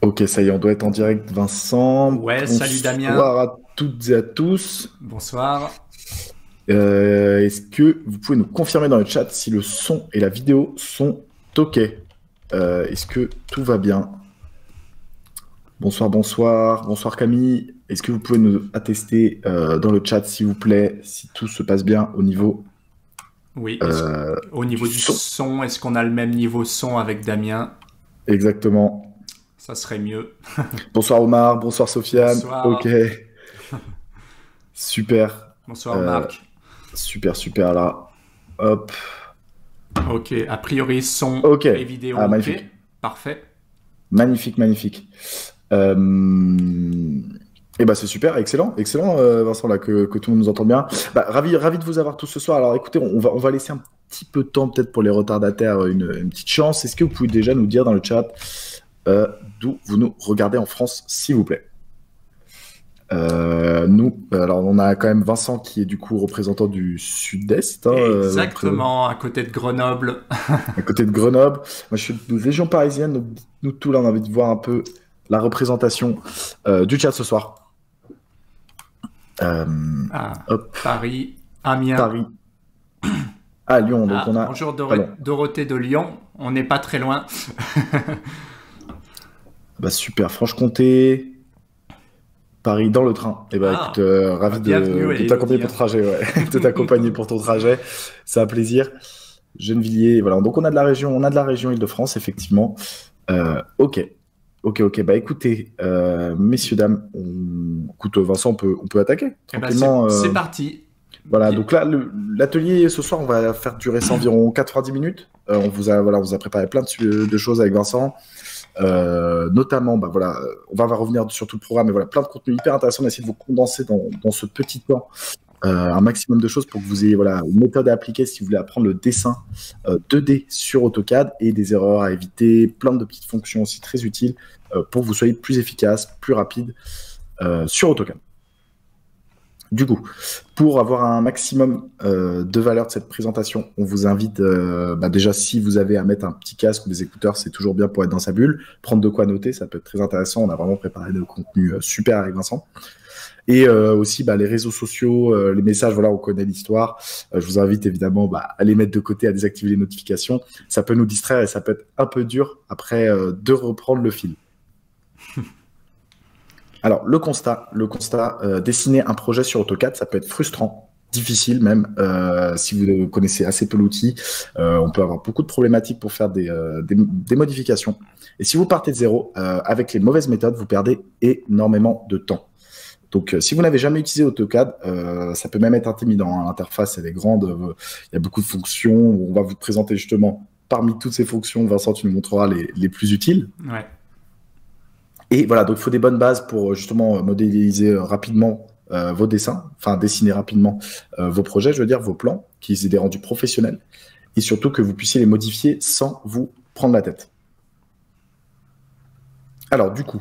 Ok, ça y est, on doit être en direct, Vincent. Ouais, salut Damien. Bonsoir à toutes et à tous. Bonsoir. Est-ce que vous pouvez nous confirmer dans le chat si le son et la vidéo sont OK? Est-ce que tout va bien? Bonsoir, bonsoir. Bonsoir Camille. Est-ce que vous pouvez nous attester dans le chat, s'il vous plaît, si tout se passe bien au niveau Oui, au du niveau du son? son, est-ce qu'on a le même niveau son avec Damien? Exactement. Ça serait mieux. Bonsoir Omar, bonsoir Sofiane. OK, Bonsoir. super. Bonsoir Euh, Marc. super, super là. Hop. Ok, a priori son Ok. et vidéo Ah, ok. magnifique. Parfait. Magnifique, magnifique. Euh, Et bah c'est super, excellent, excellent, Vincent, là, que tout le monde nous entende bien. Bah, ravi de vous avoir tous ce soir. Alors écoutez, on va laisser un petit peu de temps peut-être pour les retardataires, une petite chance. Est-ce que vous pouvez déjà nous dire dans le chat euh, d'où vous nous regardez en France, s'il vous plaît? Alors on a quand même Vincent qui est du coup représentant du Sud-Est, hein, Exactement, à côté de Grenoble. à côté de Grenoble. Moi, je suis de région parisienne, donc nous tous là, on a envie de voir un peu la représentation du chat ce soir. Ah, Hop, Paris, Amiens. Paris, à Lyon. Donc Ah, on a bonjour pas loin. Dorothée de Lyon. On n'est pas très loin. Bah, super, Franche-Comté, Paris dans le train. Et bah écoute, Ah, ravi bienvenue de t'accompagner Elodie. pour ton trajet, ouais. De t'accompagner pour ton trajet. C'est un plaisir. Gennevilliers, voilà. Donc on a de la région Île-de-France, effectivement. Ok. Ok. Bah écoutez, messieurs, dames, écoute, Vincent, on peut attaquer Eh ben tranquillement. c'est parti. Voilà, donc là, l'atelier ce soir, on va faire durer ça environ 90 minutes. On vous a préparé plein de choses avec Vincent. Notamment, bah voilà, on va revenir sur tout le programme, mais voilà, plein de contenus hyper intéressants. On va essayer de vous condenser dans ce petit temps un maximum de choses pour que vous ayez voilà, une méthode à appliquer si vous voulez apprendre le dessin 2D sur AutoCAD et des erreurs à éviter, plein de petites fonctions aussi très utiles pour que vous soyez plus efficace, plus rapide sur AutoCAD. Du coup, pour avoir un maximum de valeur de cette présentation, on vous invite déjà, si vous avez à mettre un petit casque ou des écouteurs, c'est toujours bien pour être dans sa bulle, prendre de quoi noter, ça peut être très intéressant. On a vraiment préparé des contenus super avec Vincent. Et aussi les réseaux sociaux, les messages, voilà, on connaît l'histoire. Je vous invite évidemment à les mettre de côté, à désactiver les notifications. Ça peut nous distraire et ça peut être un peu dur après de reprendre le fil. Alors, le constat, dessiner un projet sur AutoCAD, ça peut être frustrant, difficile même, si vous connaissez assez peu l'outil. On peut avoir beaucoup de problématiques pour faire des modifications. Et si vous partez de zéro, avec les mauvaises méthodes, vous perdez énormément de temps. Donc, si vous n'avez jamais utilisé AutoCAD, ça peut même être intimidant, hein. L'interface, elle est grande, il y a beaucoup de fonctions. On va vous présenter justement, parmi toutes ces fonctions, Vincent, tu nous montreras les plus utiles. Ouais. Et voilà, donc il faut des bonnes bases pour justement modéliser rapidement vos dessins, enfin dessiner rapidement vos projets, je veux dire vos plans, qu'ils aient des rendus professionnels, et surtout que vous puissiez les modifier sans vous prendre la tête. Alors du coup,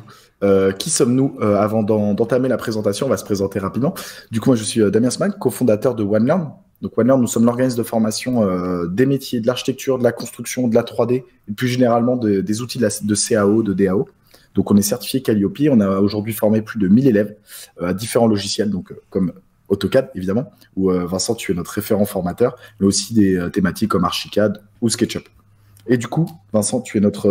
qui sommes-nous avant d'entamer la présentation? On va se présenter rapidement. Du coup, moi je suis Damien Smack, cofondateur de OneLearn. Donc OneLearn, nous sommes l'organisme de formation des métiers, de l'architecture, de la construction, de la 3D, et plus généralement des outils de CAO, de DAO. Donc, on est certifié Calliope. On a aujourd'hui formé plus de 1000 élèves à différents logiciels, donc comme AutoCAD, évidemment, où Vincent, tu es notre référent formateur, mais aussi des thématiques comme Archicad ou SketchUp. Et du coup, Vincent, tu es notre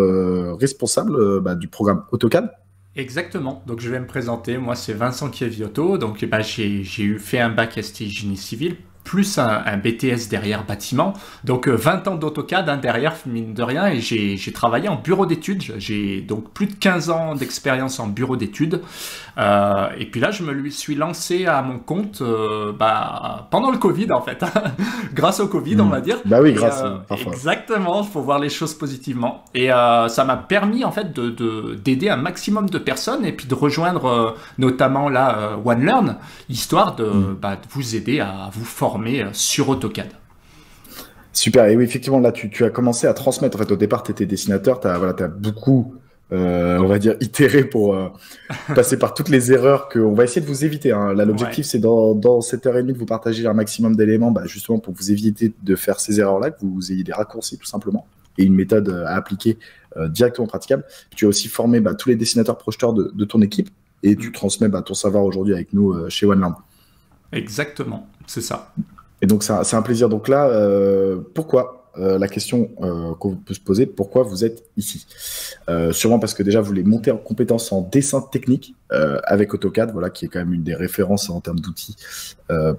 responsable du programme AutoCAD. Exactement. Donc, je vais me présenter. Moi, c'est Vincent Chievioto. Donc, j'ai fait un bac ST génie civil, plus un BTS derrière bâtiment. Donc, 20 ans d'AutoCAD derrière, mine de rien. Et j'ai travaillé en bureau d'études. J'ai donc plus de 15 ans d'expérience en bureau d'études. Et puis là, je me suis lancé à mon compte pendant le Covid, en fait. Grâce au Covid, on va dire. Bah oui, Et, grâce, parfois. exactement, il faut voir les choses positivement. Et ça m'a permis, en fait, d'aider un maximum de personnes et puis de rejoindre notamment là OneLearn, histoire de vous aider à vous former sur AutoCAD. Super. Et oui, effectivement, là, tu as commencé à transmettre. En fait, au départ, tu étais dessinateur. Tu as beaucoup, on va dire, itéré pour passer par toutes les erreurs qu'on va essayer de vous éviter, hein. Là, l'objectif, c'est dans cette heure et demie de vous partager un maximum d'éléments, justement pour vous éviter de faire ces erreurs-là, que vous ayez des raccourcis, tout simplement. et une méthode à appliquer directement praticable. Tu as aussi formé tous les dessinateurs projeteurs de ton équipe et tu transmets ton savoir aujourd'hui avec nous chez OneLearn. Exactement, c'est ça. Et donc, c'est un plaisir. Donc là, pourquoi la question qu'on peut se poser, pourquoi vous êtes ici? Sûrement parce que déjà, vous voulez monter en compétence en dessin technique avec AutoCAD, voilà, qui est quand même une des références en termes d'outils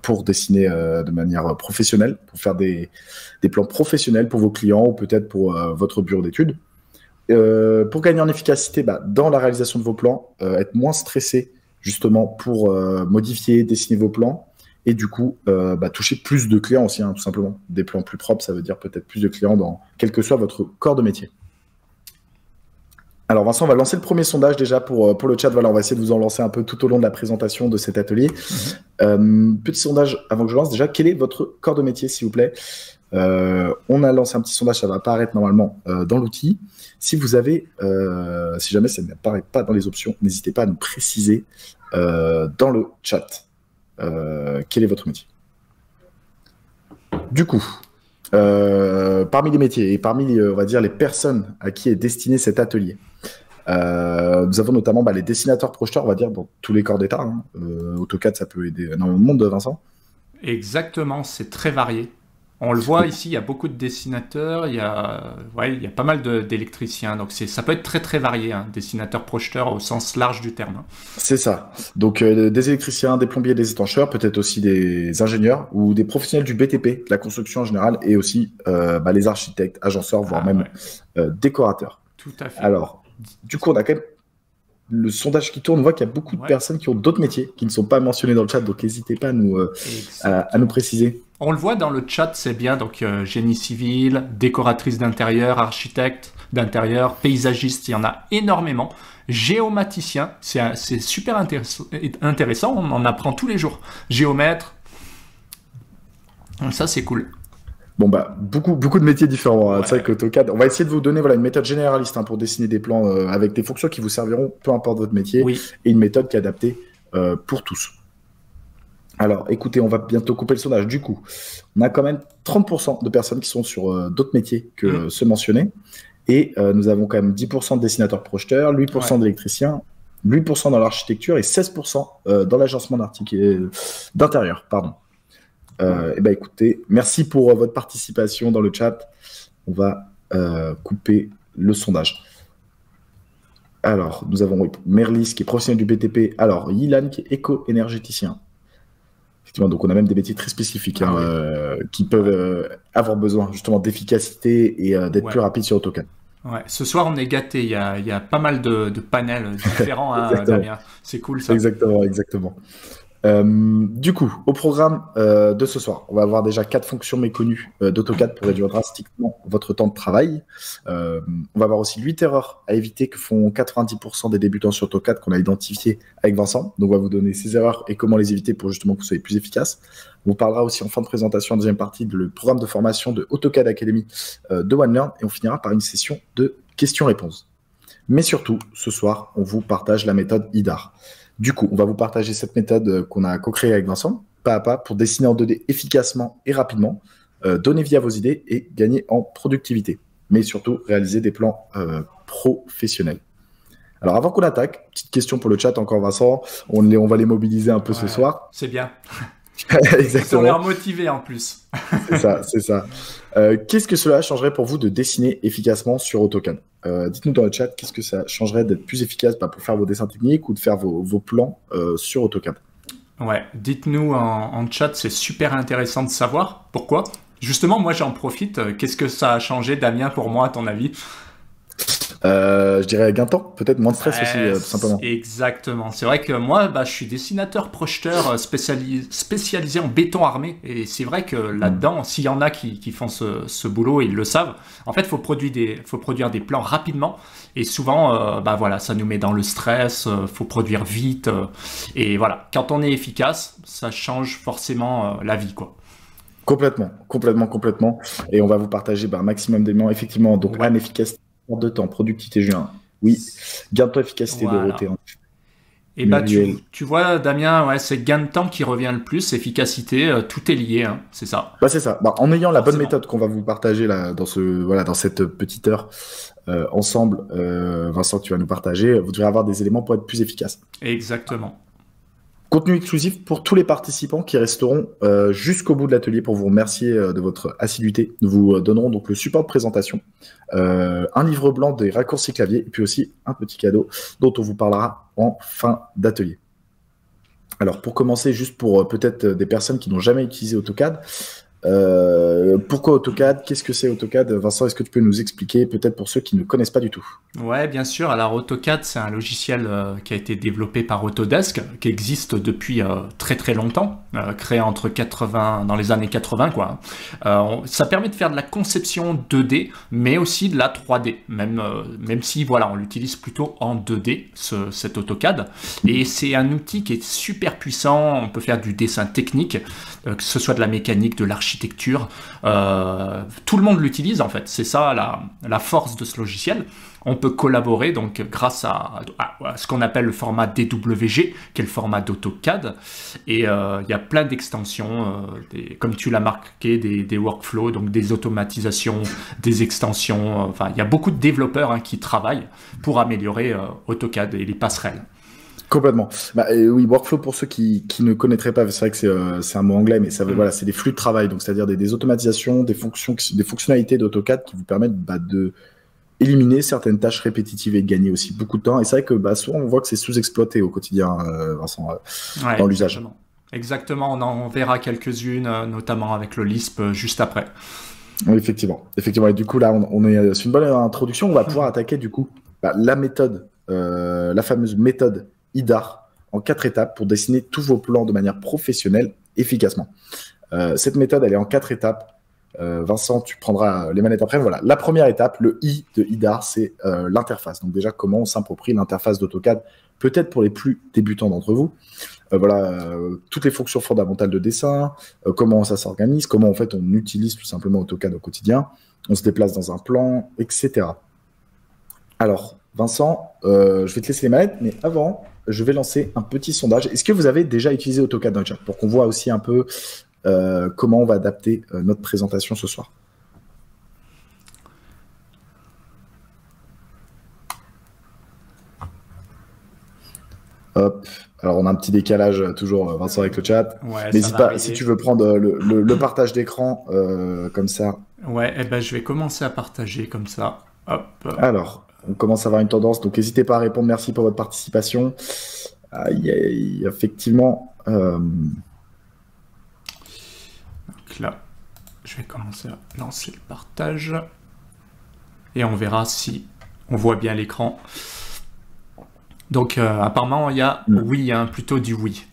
pour dessiner de manière professionnelle, pour faire des plans professionnels pour vos clients ou peut-être pour votre bureau d'études. Pour gagner en efficacité dans la réalisation de vos plans, être moins stressé justement pour modifier, dessiner vos plans et du coup toucher plus de clients aussi, tout simplement. Des plans plus propres, ça veut dire peut-être plus de clients dans quel que soit votre corps de métier. Alors Vincent, on va lancer le premier sondage déjà pour le chat. Voilà, on va essayer de vous en lancer un peu tout au long de la présentation de cet atelier. Petit sondage avant que je lance déjà, quel est votre corps de métier s'il vous plaît? On a lancé un petit sondage, ça va apparaître normalement dans l'outil. Si vous avez, si jamais ça n'apparaît pas dans les options, n'hésitez pas à nous préciser dans le chat quel est votre métier. Du coup, parmi les métiers et parmi on va dire les personnes à qui est destiné cet atelier, nous avons notamment les dessinateurs projeteurs, on va dire dans tous les corps d'état. AutoCAD, ça peut aider énormément de monde, Vincent. Exactement, c'est très varié. On le voit ici, il y a beaucoup de dessinateurs, il y a pas mal d'électriciens, donc ça peut être très très varié, dessinateur projeteur au sens large du terme. C'est ça. Donc des électriciens, des plombiers, des étancheurs, peut-être aussi des ingénieurs ou des professionnels du BTP, de la construction en général, et aussi les architectes, agenceurs, voire même décorateurs. Tout à fait. Alors, du coup, on a quand même le sondage qui tourne, on voit qu'il y a beaucoup de personnes qui ont d'autres métiers qui ne sont pas mentionnés dans le chat, donc n'hésitez pas à nous préciser. On le voit dans le chat, c'est bien, donc génie civil, décoratrice d'intérieur, architecte d'intérieur, paysagiste, il y en a énormément. Géomaticien, c'est super intéressant, on en apprend tous les jours. Géomètre, ça c'est cool. Bon beaucoup de métiers différents. C'est vrai qu'AutoCAD, on va essayer de vous donner une méthode généraliste pour dessiner des plans avec des fonctions qui vous serviront, peu importe votre métier, et une méthode qui est adaptée pour tous. Alors, écoutez, on va bientôt couper le sondage. Du coup, on a quand même 30% de personnes qui sont sur d'autres métiers que ceux mentionnés. Et nous avons quand même 10% de dessinateurs projeteurs, 8% d'électriciens, 8% dans l'architecture et 16% dans l'agencement d'intérieur. Écoutez, merci pour votre participation dans le chat. On va couper le sondage. Alors, nous avons Merlis qui est professionnel du BTP. Alors, Yilan qui est éco-énergéticien. Effectivement, donc on a même des métiers très spécifiques qui peuvent avoir besoin justement d'efficacité et d'être plus rapide sur AutoCAD. Ouais, ce soir on est gâtés, il y a pas mal de panels différents, Damien. C'est cool ça. Exactement. Du coup, au programme de ce soir, on va avoir déjà 4 fonctions méconnues d'AutoCAD pour réduire drastiquement votre temps de travail. On va avoir aussi 8 erreurs à éviter que font 90% des débutants sur AutoCAD qu'on a identifié avec Vincent. Donc, on va vous donner ces erreurs et comment les éviter pour justement que vous soyez plus efficace. On vous parlera aussi en fin de présentation, en deuxième partie, du programme de formation de AutoCAD Academy de OneLearn et on finira par une session de questions-réponses. Mais surtout, ce soir, on vous partage la méthode IDAR. Du coup, on va vous partager cette méthode qu'on a co-créée avec Vincent, pas à pas, pour dessiner en 2D efficacement et rapidement, donner vie à vos idées et gagner en productivité. Mais surtout, réaliser des plans professionnels. Alors, avant qu'on attaque, petite question pour le chat encore, Vincent. On va les mobiliser un peu ce soir. C'est bien. Exactement. Ils ont l'air motivés en plus. C'est ça. Qu'est-ce que cela changerait pour vous de dessiner efficacement sur AutoCAD? Dites-nous dans le chat, qu'est-ce que ça changerait d'être plus efficace pour faire vos dessins techniques ou de faire vos plans sur AutoCAD? Ouais, dites-nous en chat, c'est super intéressant de savoir. Pourquoi? Justement, moi j'en profite. Qu'est-ce que ça a changé, Damien, pour moi, à ton avis? Je dirais gain de temps, peut-être moins de stress aussi, tout simplement. Exactement. C'est vrai que moi, je suis dessinateur projeteur spécialisé en béton armé. Et c'est vrai que là-dedans, s'il y en a qui font ce boulot, ils le savent. En fait, il faut produire des plans rapidement. Et souvent, ça nous met dans le stress. Faut produire vite. Et voilà, quand on est efficace, ça change forcément la vie, quoi. Complètement. Et on va vous partager un maximum d'éléments. Effectivement, donc efficacité de temps, productivité, oui. Gain de temps, efficacité, Dorothée. Et bah tu vois Damien, ouais, c'est gain de temps qui revient le plus, efficacité, tout est lié, hein, c'est ça. Bah, c'est ça. Bah, en ayant la bonne méthode qu'on va vous partager là, dans cette petite heure ensemble, Vincent, que tu vas nous partager, vous devrez avoir des éléments pour être plus efficace. Exactement. Contenu exclusif pour tous les participants qui resteront jusqu'au bout de l'atelier pour vous remercier de votre assiduité. Nous vous donnerons donc le support de présentation, un livre blanc des raccourcis clavier et puis aussi un petit cadeau dont on vous parlera en fin d'atelier. Alors pour commencer, juste pour peut-être des personnes qui n'ont jamais utilisé AutoCAD, pourquoi AutoCAD? Qu'est-ce que c'est AutoCAD? Vincent, est-ce que tu peux nous expliquer, peut-être pour ceux qui ne connaissent pas du tout? Ouais, bien sûr. Alors AutoCAD, c'est un logiciel qui a été développé par Autodesk, qui existe depuis très très longtemps, créé dans les années 80, quoi. Ça permet de faire de la conception 2D, mais aussi de la 3D, même si voilà, on l'utilise plutôt en 2D, cet AutoCAD. Et c'est un outil qui est super puissant. On peut faire du dessin technique, que ce soit de la mécanique, de l'architecture. Tout le monde l'utilise en fait. C'est ça la force de ce logiciel. On peut collaborer donc grâce à ce qu'on appelle le format DWG, qui est le format d'AutoCAD. Et il y a plein d'extensions, comme tu l'as marqué, des workflows, donc des automatisations, des extensions. Enfin, il y a beaucoup de développeurs qui travaillent pour améliorer AutoCAD et les passerelles. Complètement. Bah, oui, workflow pour ceux qui ne connaîtraient pas, c'est vrai que c'est un mot anglais, mais ça veut, voilà, c'est des flux de travail, donc c'est-à-dire des automatisations, des fonctionnalités d'AutoCAD qui vous permettent de éliminer certaines tâches répétitives et de gagner aussi beaucoup de temps. Et c'est vrai que souvent on voit que c'est sous-exploité au quotidien, Vincent, dans l'usage. Exactement, on en verra quelques-unes, notamment avec le Lisp juste après. Oui, effectivement. Et du coup là, c'est une bonne introduction. On va pouvoir attaquer du coup la méthode, la fameuse méthode IDAR en 4 étapes pour dessiner tous vos plans de manière professionnelle efficacement. Cette méthode, elle est en 4 étapes. Vincent, tu prendras les manettes après. Voilà, la première étape, le I de IDAR, c'est l'interface. Donc déjà, comment on s'approprie l'interface d'AutoCAD, peut-être pour les plus débutants d'entre vous. Toutes les fonctions fondamentales de dessin, comment ça s'organise, comment en fait on utilise tout simplement AutoCAD au quotidien, on se déplace dans un plan, etc. Alors, Vincent, je vais te laisser les manettes, mais avant, je vais lancer un petit sondage. Est-ce que vous avez déjà utilisé AutoCAD dans le chat pour qu'on voit aussi un peu comment on va adapter notre présentation ce soir? Hop. Alors, on a un petit décalage toujours, Vincent, avec le chat. Ouais, n'hésite pas, si tu veux prendre le partage d'écran comme ça. Ouais, je vais commencer à partager comme ça. Hop. Alors, on commence à avoir une tendance, donc n'hésitez pas à répondre. Merci pour votre participation. Effectivement. Donc là, je vais commencer à lancer le partage. Et on verra si on voit bien l'écran. Donc apparemment il y a oui, plutôt du oui.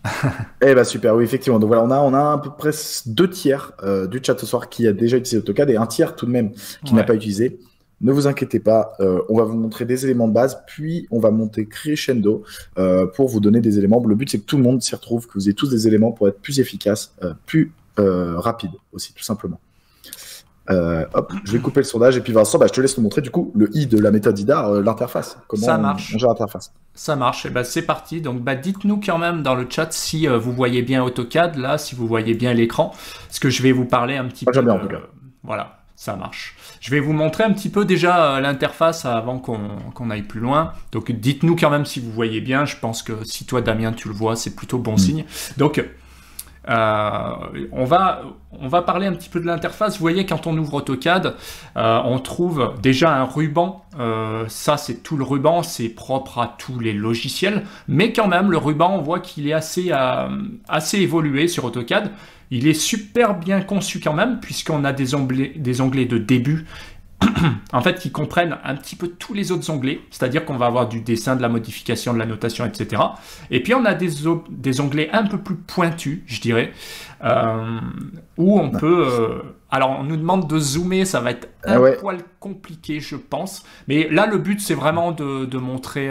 Eh ben super, oui effectivement. Donc voilà, on a à peu près 2 tiers du chat ce soir qui a déjà utilisé AutoCAD et un tiers tout de même qui n'a pas utilisé. Ne vous inquiétez pas, on va vous montrer des éléments de base, puis on va monter crescendo pour vous donner des éléments. Le but c'est que tout le monde s'y retrouve, que vous ayez tous des éléments pour être plus efficace, plus rapide aussi, tout simplement. Hop, je vais couper le sondage et puis Vincent, je te laisse nous montrer du coup le I de la méthode IDAR, l'interface. Comment ça marche. On gère l'interface. Ça marche, et c'est parti. Donc dites-nous quand même dans le chat si vous voyez bien AutoCAD, là, si vous voyez bien l'écran, parce que je vais vous parler un petit peu. J'aime bien en tout cas. Voilà, ça marche. Je vais vous montrer un petit peu déjà l'interface avant qu'on aille plus loin. Donc dites-nous quand même si vous voyez bien. Je pense que si toi Damien tu le vois, c'est plutôt bon signe. Donc on va parler un petit peu de l'interface. Vous voyez, quand on ouvre AutoCAD, on trouve déjà un ruban. Ça, c'est tout le ruban, c'est propre à tous les logiciels. Mais quand même, le ruban, on voit qu'il est assez évolué sur AutoCAD. Il est super bien conçu quand même, puisqu'on a des onglets de début en fait, qui comprennent un petit peu tous les autres onglets, c'est-à-dire qu'on va avoir du dessin, de la modification, de la notation, etc. Et puis on a des onglets un peu plus pointus, je dirais, où on peut Alors, on nous demande de zoomer, ça va être poil compliqué, je pense. Mais là, le but, c'est vraiment de montrer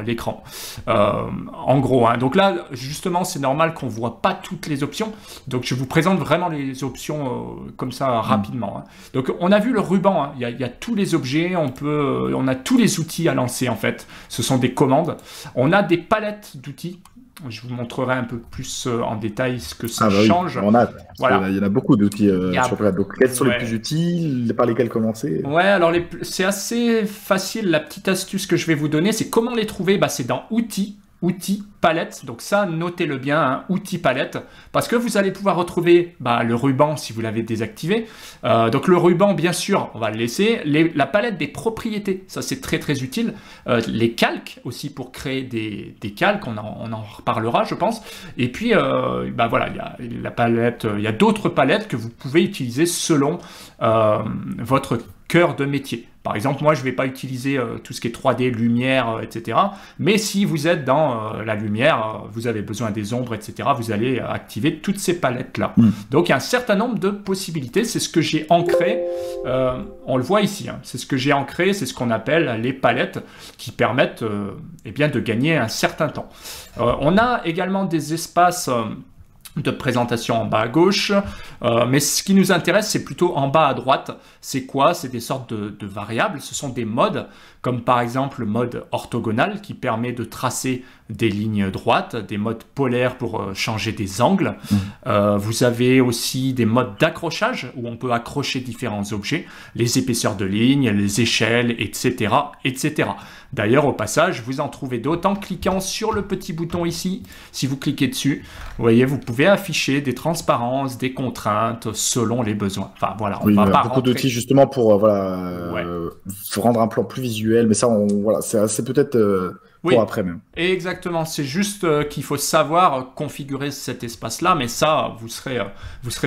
l'écran. En gros, hein. Donc là, justement, c'est normal qu'on ne voit pas toutes les options. Donc, je vous présente vraiment les options comme ça, rapidement. Hein. Donc, on a vu le ruban. Hein. Il y a tous les objets. On a tous les outils à lancer, en fait. Ce sont des commandes. On a des palettes d'outils. Je vous montrerai un peu plus en détail ce que ça change. Oui. Voilà. Il y en a beaucoup d'outils sur Plat. Donc, quels sont les plus utiles, par lesquels commencer? Ouais, alors c'est assez facile. La petite astuce que je vais vous donner, c'est comment les trouver. C'est dans Outils, palette. Donc ça, notez-le bien, hein, outils palette, parce que vous allez pouvoir retrouver le ruban si vous l'avez désactivé. Donc le ruban, bien sûr, on va le laisser. La palette des propriétés, ça c'est très très utile. Les calques aussi pour créer des calques, on en reparlera, je pense. Et puis voilà, il y a la palette, il y a d'autres palettes que vous pouvez utiliser selon votre cœur de métier. Par exemple, moi, je ne vais pas utiliser tout ce qui est 3D, lumière, etc. Mais si vous êtes dans la lumière, vous avez besoin des ombres, etc., vous allez activer toutes ces palettes-là. Donc, il y a un certain nombre de possibilités. C'est ce que j'ai ancré. On le voit ici. Hein. C'est ce que j'ai ancré. C'est ce qu'on appelle les palettes qui permettent de gagner un certain temps. On a également des espaces de présentation en bas à gauche, mais ce qui nous intéresse, c'est plutôt en bas à droite. C'est quoi? C'est des sortes de variables, ce sont des modes, comme par exemple le mode orthogonal qui permet de tracer des lignes droites, des modes polaires pour changer des angles. Vous avez aussi des modes d'accrochage où on peut accrocher différents objets, les épaisseurs de lignes, les échelles, etc., etc. D'ailleurs, au passage, vous en trouvez d'autres en cliquant sur le petit bouton ici. Si vous cliquez dessus, vous voyez, vous pouvez afficher des transparences, des contraintes selon les besoins. Enfin, voilà, on va pas beaucoup d'outils justement pour rendre un plan plus visuel, mais ça, c'est peut-être pour après même. Exactement, c'est juste qu'il faut savoir configurer cet espace-là, mais ça, vous serez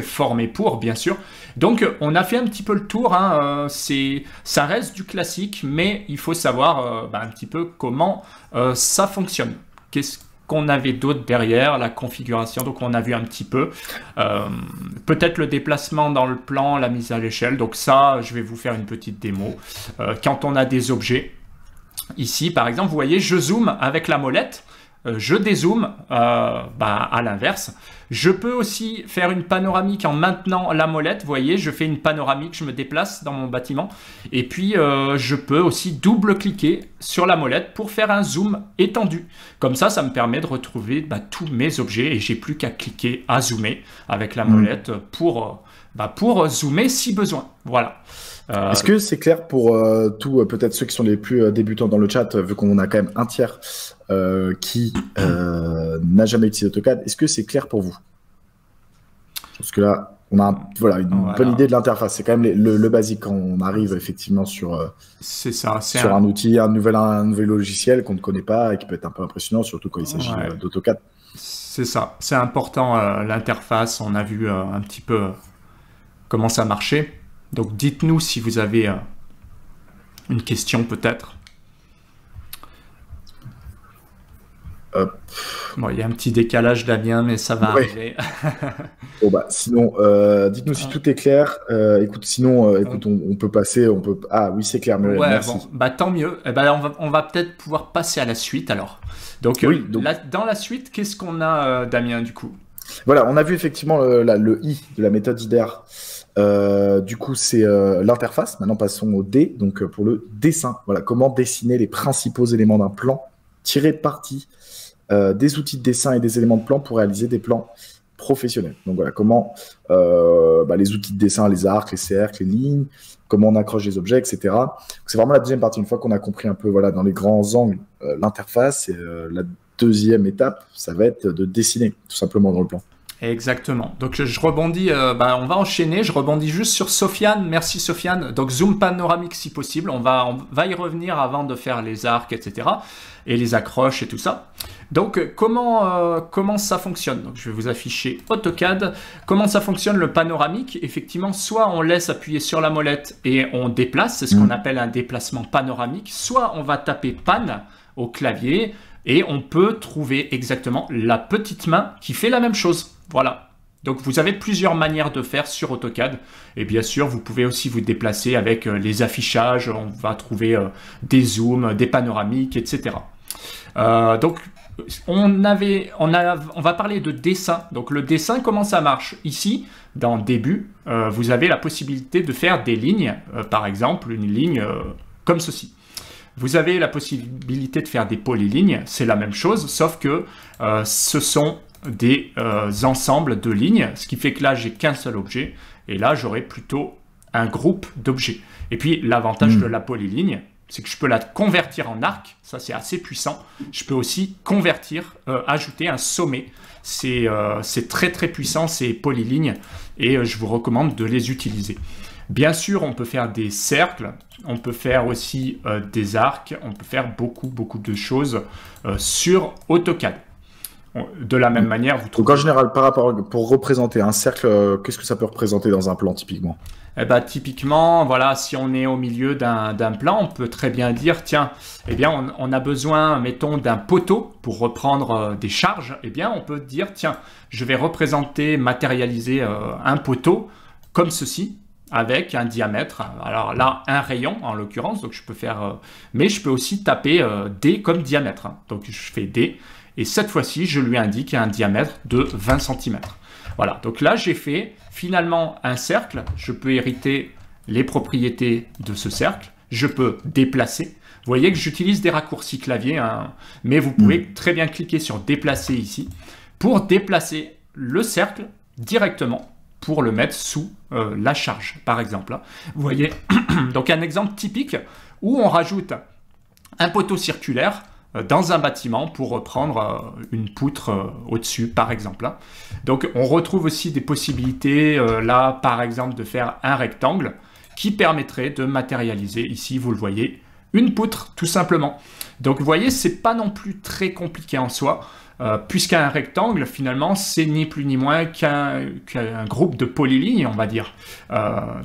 formé pour, bien sûr. Donc, on a fait un petit peu le tour, hein, ça reste du classique, mais il faut savoir un petit peu comment ça fonctionne. Qu'est-ce qu'on avait d'autre derrière, la configuration, donc on a vu un petit peu. Peut-être le déplacement dans le plan, la mise à l'échelle, donc ça, je vais vous faire une petite démo. Quand on a des objets, ici, par exemple, vous voyez, je zoome avec la molette, je dézoome à l'inverse. Je peux aussi faire une panoramique en maintenant la molette. Vous voyez, je fais une panoramique, je me déplace dans mon bâtiment. Et puis, je peux aussi double-cliquer sur la molette pour faire un zoom étendu. Comme ça me permet de retrouver tous mes objets et j'ai plus qu'à cliquer à zoomer avec la molette pour zoomer si besoin. Voilà. Est-ce que c'est clair pour peut-être ceux qui sont les plus débutants dans le chat, vu qu'on a quand même un tiers qui n'a jamais utilisé AutoCAD, est-ce que c'est clair pour vous? Parce que là, on a une bonne idée de l'interface. C'est quand même le basique quand on arrive effectivement sur un outil, un nouvel logiciel qu'on ne connaît pas et qui peut être un peu impressionnant, surtout quand il s'agit d'AutoCAD. C'est ça, c'est important l'interface. On a vu un petit peu comment ça marchait. Donc, dites-nous si vous avez une question, peut-être. Bon, il y a un petit décalage, Damien, mais ça va arriver. Sinon, dites-nous si tout est clair. On peut passer. Ah oui, c'est clair. Merci. Bon, tant mieux. On va peut-être pouvoir passer à la suite, alors. Donc, dans la suite, qu'est-ce qu'on a, Damien, du coup? Voilà, on a vu effectivement le I de la méthode IDER. Du coup, c'est l'interface. Maintenant, passons au D, donc pour le dessin. Voilà, comment dessiner les principaux éléments d'un plan, tirer parti des outils de dessin et des éléments de plan pour réaliser des plans professionnels. Donc voilà, comment les outils de dessin, les arcs, les cercles, les lignes, comment on accroche les objets, etc. C'est vraiment la deuxième partie. Une fois qu'on a compris un peu dans les grands angles l'interface, la deuxième étape, ça va être de dessiner tout simplement dans le plan. Exactement. Donc je rebondis, on va enchaîner. Je rebondis juste sur Sofiane. Merci Sofiane. Donc zoom panoramique si possible. On va y revenir avant de faire les arcs, etc. et les accroches et tout ça. Donc comment ça fonctionne? Donc je vais vous afficher AutoCAD. Comment ça fonctionne le panoramique? Effectivement, soit on laisse appuyer sur la molette et on déplace, c'est ce qu'on appelle un déplacement panoramique. Soit on va taper pan au clavier et on peut trouver exactement la petite main qui fait la même chose. Voilà. Donc vous avez plusieurs manières de faire sur AutoCAD et bien sûr vous pouvez aussi vous déplacer avec les affichages, on va trouver des zooms, des panoramiques, etc. Donc on va parler de dessin. Donc le dessin, comment ça marche? Ici, dans début, vous avez la possibilité de faire des lignes, par exemple une ligne comme ceci. Vous avez la possibilité de faire des polylignes, c'est la même chose, sauf que ce sont des ensembles de lignes, ce qui fait que là, j'ai qu'un seul objet, et là, j'aurai plutôt un groupe d'objets. Et puis, l'avantage de la polyligne, c'est que je peux la convertir en arc, ça c'est assez puissant. Je peux aussi convertir, ajouter un sommet. C'est très très puissant ces polylignes, et je vous recommande de les utiliser. Bien sûr, on peut faire des cercles, on peut faire aussi des arcs, on peut faire beaucoup de choses sur AutoCAD. De la même manière, vous trouvez... Donc en général, pour représenter un cercle, qu'est-ce que ça peut représenter dans un plan typiquement? Eh ben, typiquement, voilà, si on est au milieu d'un plan, on peut très bien dire, tiens, eh bien, on a besoin, mettons, d'un poteau pour reprendre des charges. Eh bien, on peut dire, tiens, je vais représenter, matérialiser un poteau comme ceci, avec un diamètre. Alors là, un rayon en l'occurrence, donc je peux faire, mais je peux aussi taper D comme diamètre. Donc je fais D. Et cette fois-ci, je lui indique un diamètre de 20 cm. Voilà, donc là, j'ai fait finalement un cercle. Je peux hériter les propriétés de ce cercle. Je peux déplacer. Vous voyez que j'utilise des raccourcis clavier, hein, mais vous pouvez très bien cliquer sur déplacer ici pour déplacer le cercle directement pour le mettre sous la charge, par exemple. Vous voyez, donc un exemple typique où on rajoute un poteau circulaire dans un bâtiment pour reprendre une poutre au-dessus, par exemple. Donc, on retrouve aussi des possibilités, là, par exemple, de faire un rectangle qui permettrait de matérialiser, ici, vous le voyez, une poutre, tout simplement. Donc, vous voyez, c'est pas non plus très compliqué en soi, puisqu'un rectangle, finalement, c'est ni plus ni moins qu'un groupe de polylignes, on va dire.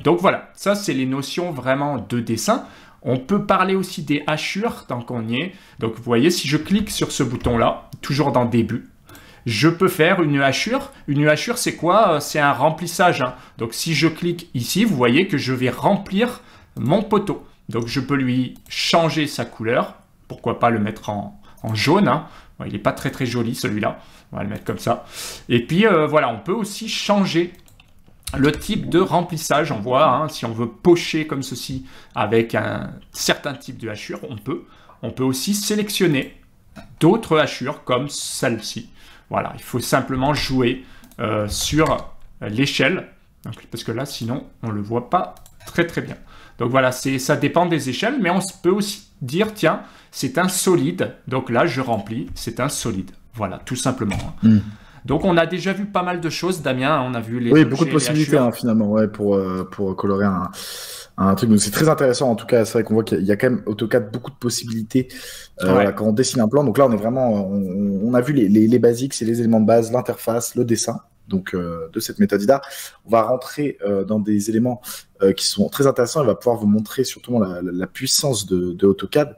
Donc, voilà, ça, c'est les notions vraiment de dessin. On peut parler aussi des hachures tant qu'on y est. Donc, vous voyez, si je clique sur ce bouton-là, toujours dans Début, je peux faire une hachure. Une hachure, c'est quoi? C'est un remplissage, hein. Donc, si je clique ici, vous voyez que je vais remplir mon poteau. Donc, je peux lui changer sa couleur. Pourquoi pas le mettre en jaune, hein. Bon, il n'est pas très très joli celui-là. On va le mettre comme ça. Et puis, voilà, on peut aussi changer le type de remplissage. On voit, hein, si on veut pocher comme ceci avec un certain type de hachure, on peut. On peut aussi sélectionner d'autres hachures comme celle-ci. Voilà, il faut simplement jouer sur l'échelle, parce que là, sinon, on ne le voit pas très très bien. Donc voilà, ça dépend des échelles, mais on peut aussi dire, tiens, c'est un solide. Donc là, je remplis, c'est un solide. Voilà, tout simplement. Donc, on a déjà vu pas mal de choses, Damien. On a vu les oui, beaucoup de possibilités, hein, finalement, ouais, pour colorer un truc. Donc, c'est très intéressant. En tout cas, c'est vrai qu'on voit qu'il y a quand même AutoCAD beaucoup de possibilités voilà, quand on dessine un plan. Donc là, on est vraiment, on a vu les basiques, c'est les éléments de base, l'interface, le dessin. Donc, de cette méthode IDAR, on va rentrer dans des éléments qui sont très intéressants. On va pouvoir vous montrer surtout la puissance de AutoCAD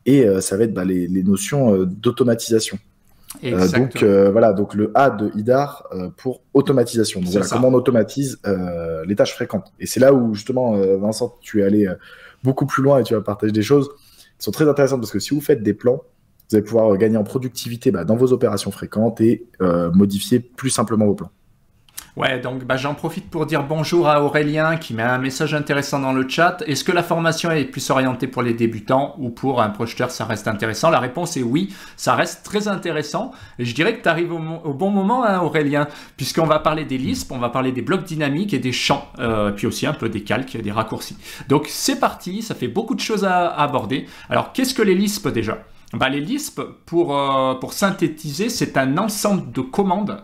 et ça va être les notions d'automatisation. Donc voilà, donc le A de IDAR pour automatisation. Donc voilà, comment on automatise les tâches fréquentes. Et c'est là où justement, Vincent, tu es allé beaucoup plus loin et tu vas partager des choses qui sont très intéressantes parce que si vous faites des plans, vous allez pouvoir gagner en productivité dans vos opérations fréquentes et modifier plus simplement vos plans. Ouais, donc j'en profite pour dire bonjour à Aurélien qui met un message intéressant dans le chat. Est-ce que la formation est plus orientée pour les débutants ou pour un projeteur, ça reste intéressant? La réponse est oui, ça reste très intéressant. Et je dirais que tu arrives au bon moment, hein, Aurélien, puisqu'on va parler des Lisp, on va parler des blocs dynamiques et des champs, puis aussi un peu des calques, des raccourcis. Donc c'est parti, ça fait beaucoup de choses à aborder. Alors qu'est-ce que les Lisp déjà? Les Lisp, pour synthétiser, c'est un ensemble de commandes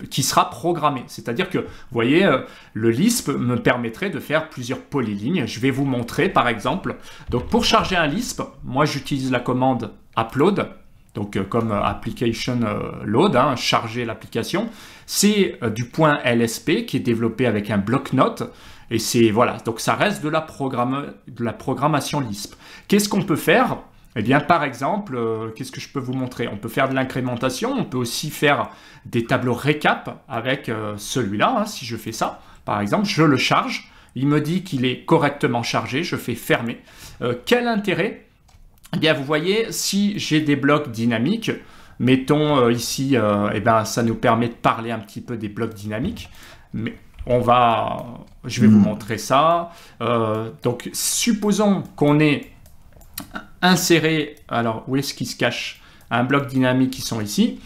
qui sera programmé. C'est-à-dire que, vous voyez, le Lisp me permettrait de faire plusieurs polylignes. Je vais vous montrer, par exemple. Donc, pour charger un Lisp, moi, j'utilise la commande upload, donc comme application load, hein, charger l'application. C'est du point LSP qui est développé avec un bloc-notes. Et c'est, voilà, donc ça reste de la programmation Lisp. Qu'est-ce qu'on peut faire? Eh bien, par exemple, qu'est-ce que je peux vous montrer? On peut faire de l'incrémentation, on peut aussi faire des tableaux récap avec celui-là, hein, si je fais ça. Par exemple, je le charge, il me dit qu'il est correctement chargé, je fais fermer. Quel intérêt? Eh bien, vous voyez, si j'ai des blocs dynamiques, mettons ici, eh ben, ça nous permet de parler un petit peu des blocs dynamiques, mais je vais vous montrer ça. Donc, supposons qu'on ait inséré, alors où est-ce qu'il se cache? Un bloc dynamique qui sont ici.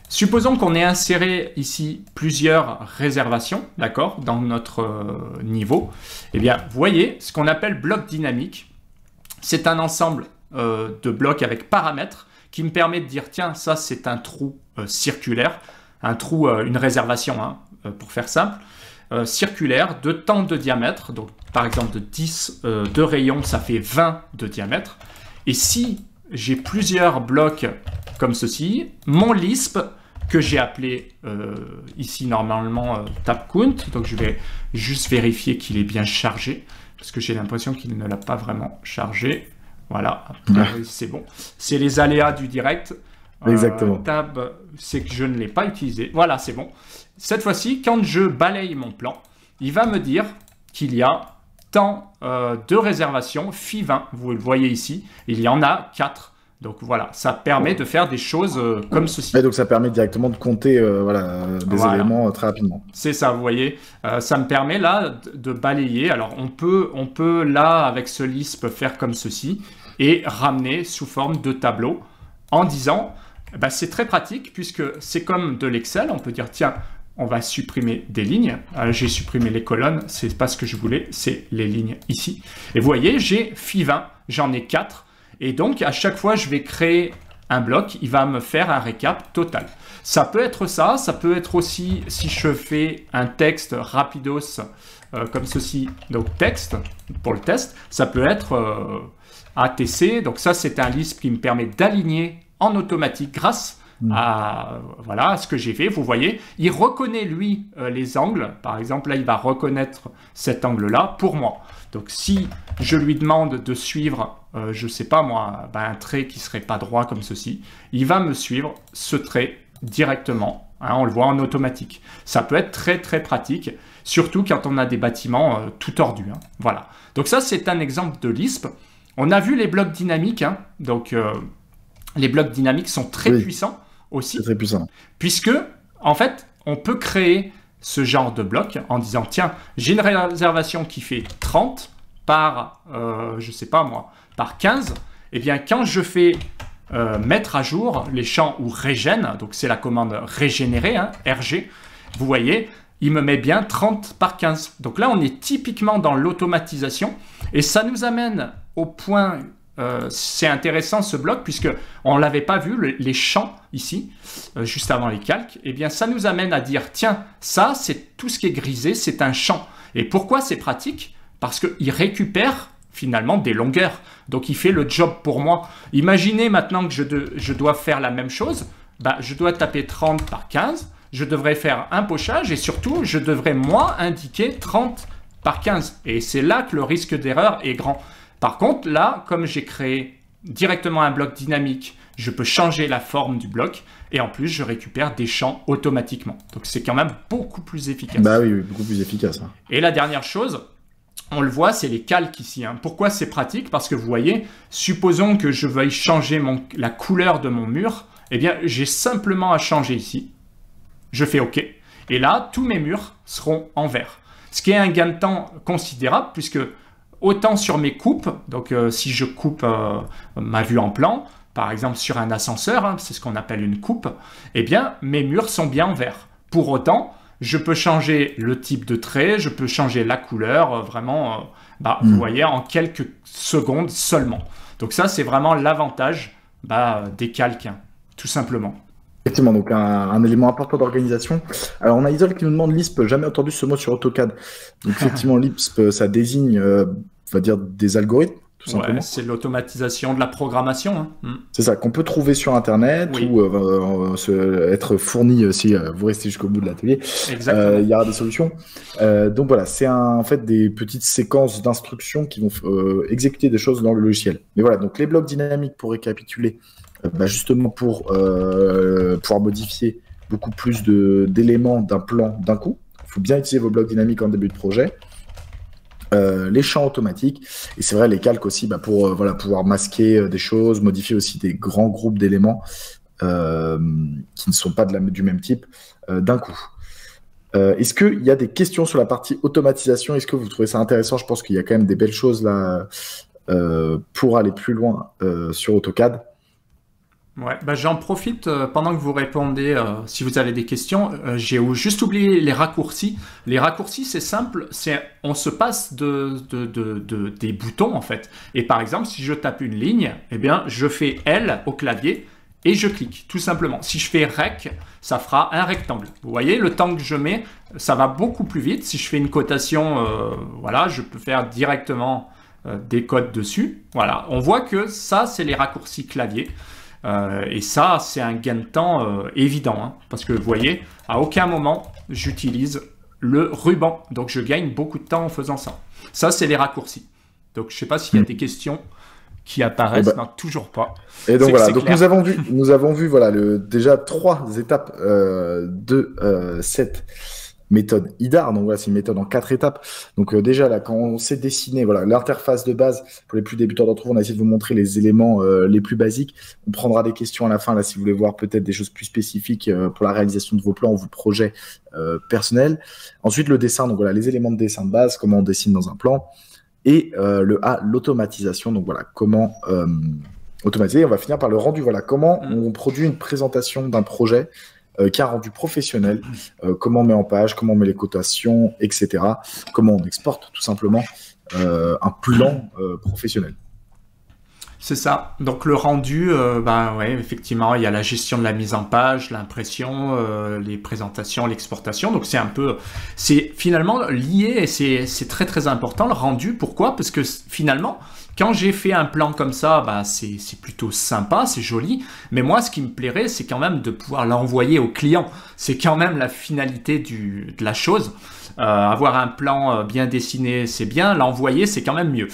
Supposons qu'on ait inséré ici plusieurs réservations, d'accord, dans notre niveau. Eh bien, vous voyez, ce qu'on appelle bloc dynamique, c'est un ensemble de blocs avec paramètres qui me permet de dire, tiens, ça c'est un trou circulaire, un trou, une réservation, hein, pour faire simple, circulaire de tant de diamètre, donc par exemple de 10 de rayon, ça fait 20 de diamètre. Et si j'ai plusieurs blocs comme ceci, mon Lisp, que j'ai appelé ici normalement tab count, donc je vais juste vérifier qu'il est bien chargé, parce que j'ai l'impression qu'il ne l'a pas vraiment chargé. Voilà, c'est bon. C'est les aléas du direct. Exactement. Tab, c'est que je ne l'ai pas utilisé. Voilà, c'est bon. Cette fois-ci, quand je balaye mon plan, il va me dire qu'il y a tant de réservations phi 20. Vous le voyez ici, il y en a 4. Donc voilà, ça permet de faire des choses comme ceci. Et donc ça permet directement de compter des éléments très rapidement. C'est ça, vous voyez. Ça me permet là de balayer. Alors on peut là, avec ce Lisp, faire comme ceci et ramener sous forme de tableau en disant, bah, c'est très pratique puisque c'est comme de l'Excel. On peut dire, tiens, on va supprimer des lignes. J'ai supprimé les colonnes, c'est pas ce que je voulais, c'est les lignes ici. Et vous voyez, j'ai phi 20, j'en ai 4. Et donc, à chaque fois, je vais créer un bloc, il va me faire un récap total. Ça peut être ça, ça peut être aussi, si je fais un texte rapidos comme ceci, donc texte pour le test, ça peut être ATC. Donc ça, c'est un Lisp qui me permet d'aligner en automatique grâce à ce que j'ai fait. Vous voyez, il reconnaît, lui, les angles. Par exemple, là, il va reconnaître cet angle-là pour moi. Donc, si je lui demande de suivre, je ne sais pas moi, un trait qui ne serait pas droit comme ceci, il va me suivre ce trait directement. Hein, on le voit en automatique. Ça peut être très, très pratique, surtout quand on a des bâtiments tout tordus. Hein. Voilà. Donc ça, c'est un exemple de Lisp. On a vu les blocs dynamiques. Hein. Donc, les blocs dynamiques sont très puissants aussi. C'est très puissant. Puisque, en fait, on peut créer ce genre de bloc en disant, tiens, j'ai une réservation qui fait 30 par, je sais pas moi, par 15. Eh bien, quand je fais mettre à jour les champs ou régène, donc c'est la commande régénérer, hein, RG, vous voyez, il me met bien 30 par 15. Donc là, on est typiquement dans l'automatisation et ça nous amène au point... c'est intéressant ce bloc puisque on l'avait pas vu, les champs ici, juste avant les calques. Eh bien, ça nous amène à dire, tiens, ça, c'est tout ce qui est grisé, c'est un champ. Et pourquoi c'est pratique? Parce qu'il récupère finalement des longueurs. Donc, il fait le job pour moi. Imaginez maintenant que je dois faire la même chose. Bah, je dois taper 30 par 15. Je devrais faire un pochage et surtout, je devrais, moi, indiquer 30 par 15. Et c'est là que le risque d'erreur est grand. Par contre, là, comme j'ai créé directement un bloc dynamique, je peux changer la forme du bloc et en plus, je récupère des champs automatiquement. Donc, c'est quand même beaucoup plus efficace. Bah oui, beaucoup plus efficace. Hein. Et la dernière chose, on le voit, c'est les calques ici. Hein. Pourquoi c'est pratique? Parce que vous voyez, supposons que je veuille changer la couleur de mon mur, eh bien, j'ai simplement à changer ici. Je fais OK. Et là, tous mes murs seront en vert. Ce qui est un gain de temps considérable puisque autant sur mes coupes, donc si je coupe ma vue en plan, par exemple sur un ascenseur, hein, c'est ce qu'on appelle une coupe, eh bien mes murs sont bien en vert. Pour autant, je peux changer le type de trait, je peux changer la couleur, vraiment, vous voyez, en quelques secondes seulement. Donc ça, c'est vraiment l'avantage des calques, hein, tout simplement. Effectivement, donc un élément important d'organisation. Alors, on a Isol qui nous demande Lisp, jamais entendu ce mot sur AutoCAD. Donc, effectivement, Lisp, ça désigne, on va dire, des algorithmes, tout simplement. C'est l'automatisation de la programmation. Hein. C'est ça, qu'on peut trouver sur Internet ou être fourni si vous restez jusqu'au bout de l'atelier. Il y aura des solutions. Donc voilà, c'est en fait des petites séquences d'instructions qui vont exécuter des choses dans le logiciel. Mais voilà, donc les blocs dynamiques, pour récapituler, justement pour pouvoir modifier beaucoup plus d'éléments d'un plan d'un coup. Il faut bien utiliser vos blocs dynamiques en début de projet. Les champs automatiques, et c'est vrai les calques aussi pour pouvoir masquer des choses, modifier aussi des grands groupes d'éléments qui ne sont pas du même type d'un coup. Est-ce qu'il y a des questions sur la partie automatisation? Est-ce que vous trouvez ça intéressant? Je pense qu'il y a quand même des belles choses là pour aller plus loin sur AutoCAD. Ouais, j'en profite pendant que vous répondez, si vous avez des questions. J'ai juste oublié les raccourcis. Les raccourcis, c'est simple, on se passe des boutons en fait. Et par exemple, si je tape une ligne, eh bien, je fais L au clavier et je clique, tout simplement. Si je fais REC, ça fera un rectangle. Vous voyez, le temps que je mets, ça va beaucoup plus vite. Si je fais une cotation, voilà, je peux faire directement des codes dessus. Voilà, on voit que ça, c'est les raccourcis clavier. Et ça, c'est un gain de temps évident, hein, parce que vous voyez, à aucun moment, j'utilise le ruban. Donc, je gagne beaucoup de temps en faisant ça. Ça, c'est les raccourcis. Donc, je ne sais pas s'il y a des questions qui apparaissent. Non, toujours pas. Et donc, voilà. Donc, nous avons vu voilà, déjà 3 étapes de cette méthode IDAR. Donc, voilà, c'est une méthode en 4 étapes. Donc, déjà, là, quand on sait dessiner voilà, l'interface de base, pour les plus débutants d'entre vous, on a essayé de vous montrer les éléments les plus basiques. On prendra des questions à la fin, là, si vous voulez voir peut-être des choses plus spécifiques pour la réalisation de vos plans ou vos projets personnels. Ensuite, le dessin. Donc, voilà, les éléments de dessin de base, comment on dessine dans un plan. Et l'automatisation. Donc, voilà, comment automatiser. On va finir par le rendu. Voilà, comment on produit une présentation d'un projet qui a un rendu professionnel, comment on met en page, comment on met les cotations, etc. Comment on exporte tout simplement un plan professionnel. C'est ça. Donc le rendu, ouais, effectivement, il y a la gestion de la mise en page, l'impression, les présentations, l'exportation. Donc c'est finalement lié et c'est très très important le rendu. Pourquoi? Parce que finalement, quand j'ai fait un plan comme ça, c'est plutôt sympa, c'est joli. Mais moi, ce qui me plairait, c'est quand même de pouvoir l'envoyer au client. C'est quand même la finalité de la chose. Avoir un plan bien dessiné, c'est bien. L'envoyer, c'est quand même mieux.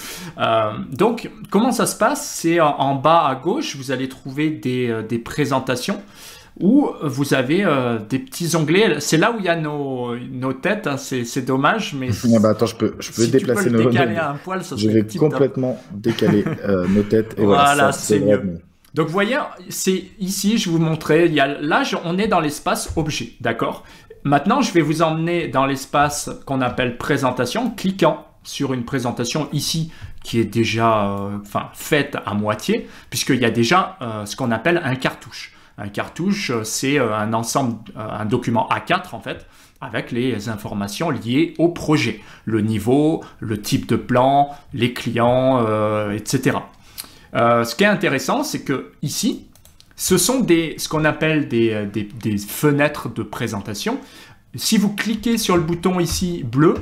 Donc, comment ça se passe? C'est en bas à gauche, vous allez trouver des présentations où vous avez des petits onglets. C'est là où il y a nos têtes. Hein. C'est dommage, mais attends, je peux déplacer nos décaler un poil, ça je vais complètement décaler nos têtes. Et voilà, c'est mieux. Donc, vous voyez, c'est ici, je vous montrais. Là, on est dans l'espace objet, d'accord? Maintenant, je vais vous emmener dans l'espace qu'on appelle présentation, cliquant sur une présentation ici qui est déjà faite à moitié, puisqu'il y a déjà ce qu'on appelle un cartouche. Un cartouche, c'est un ensemble, un document A4 en fait, avec les informations liées au projet, le niveau, le type de plan, les clients, etc. Ce qui est intéressant, c'est que ici, ce sont ce qu'on appelle des fenêtres de présentation. Si vous cliquez sur le bouton ici bleu,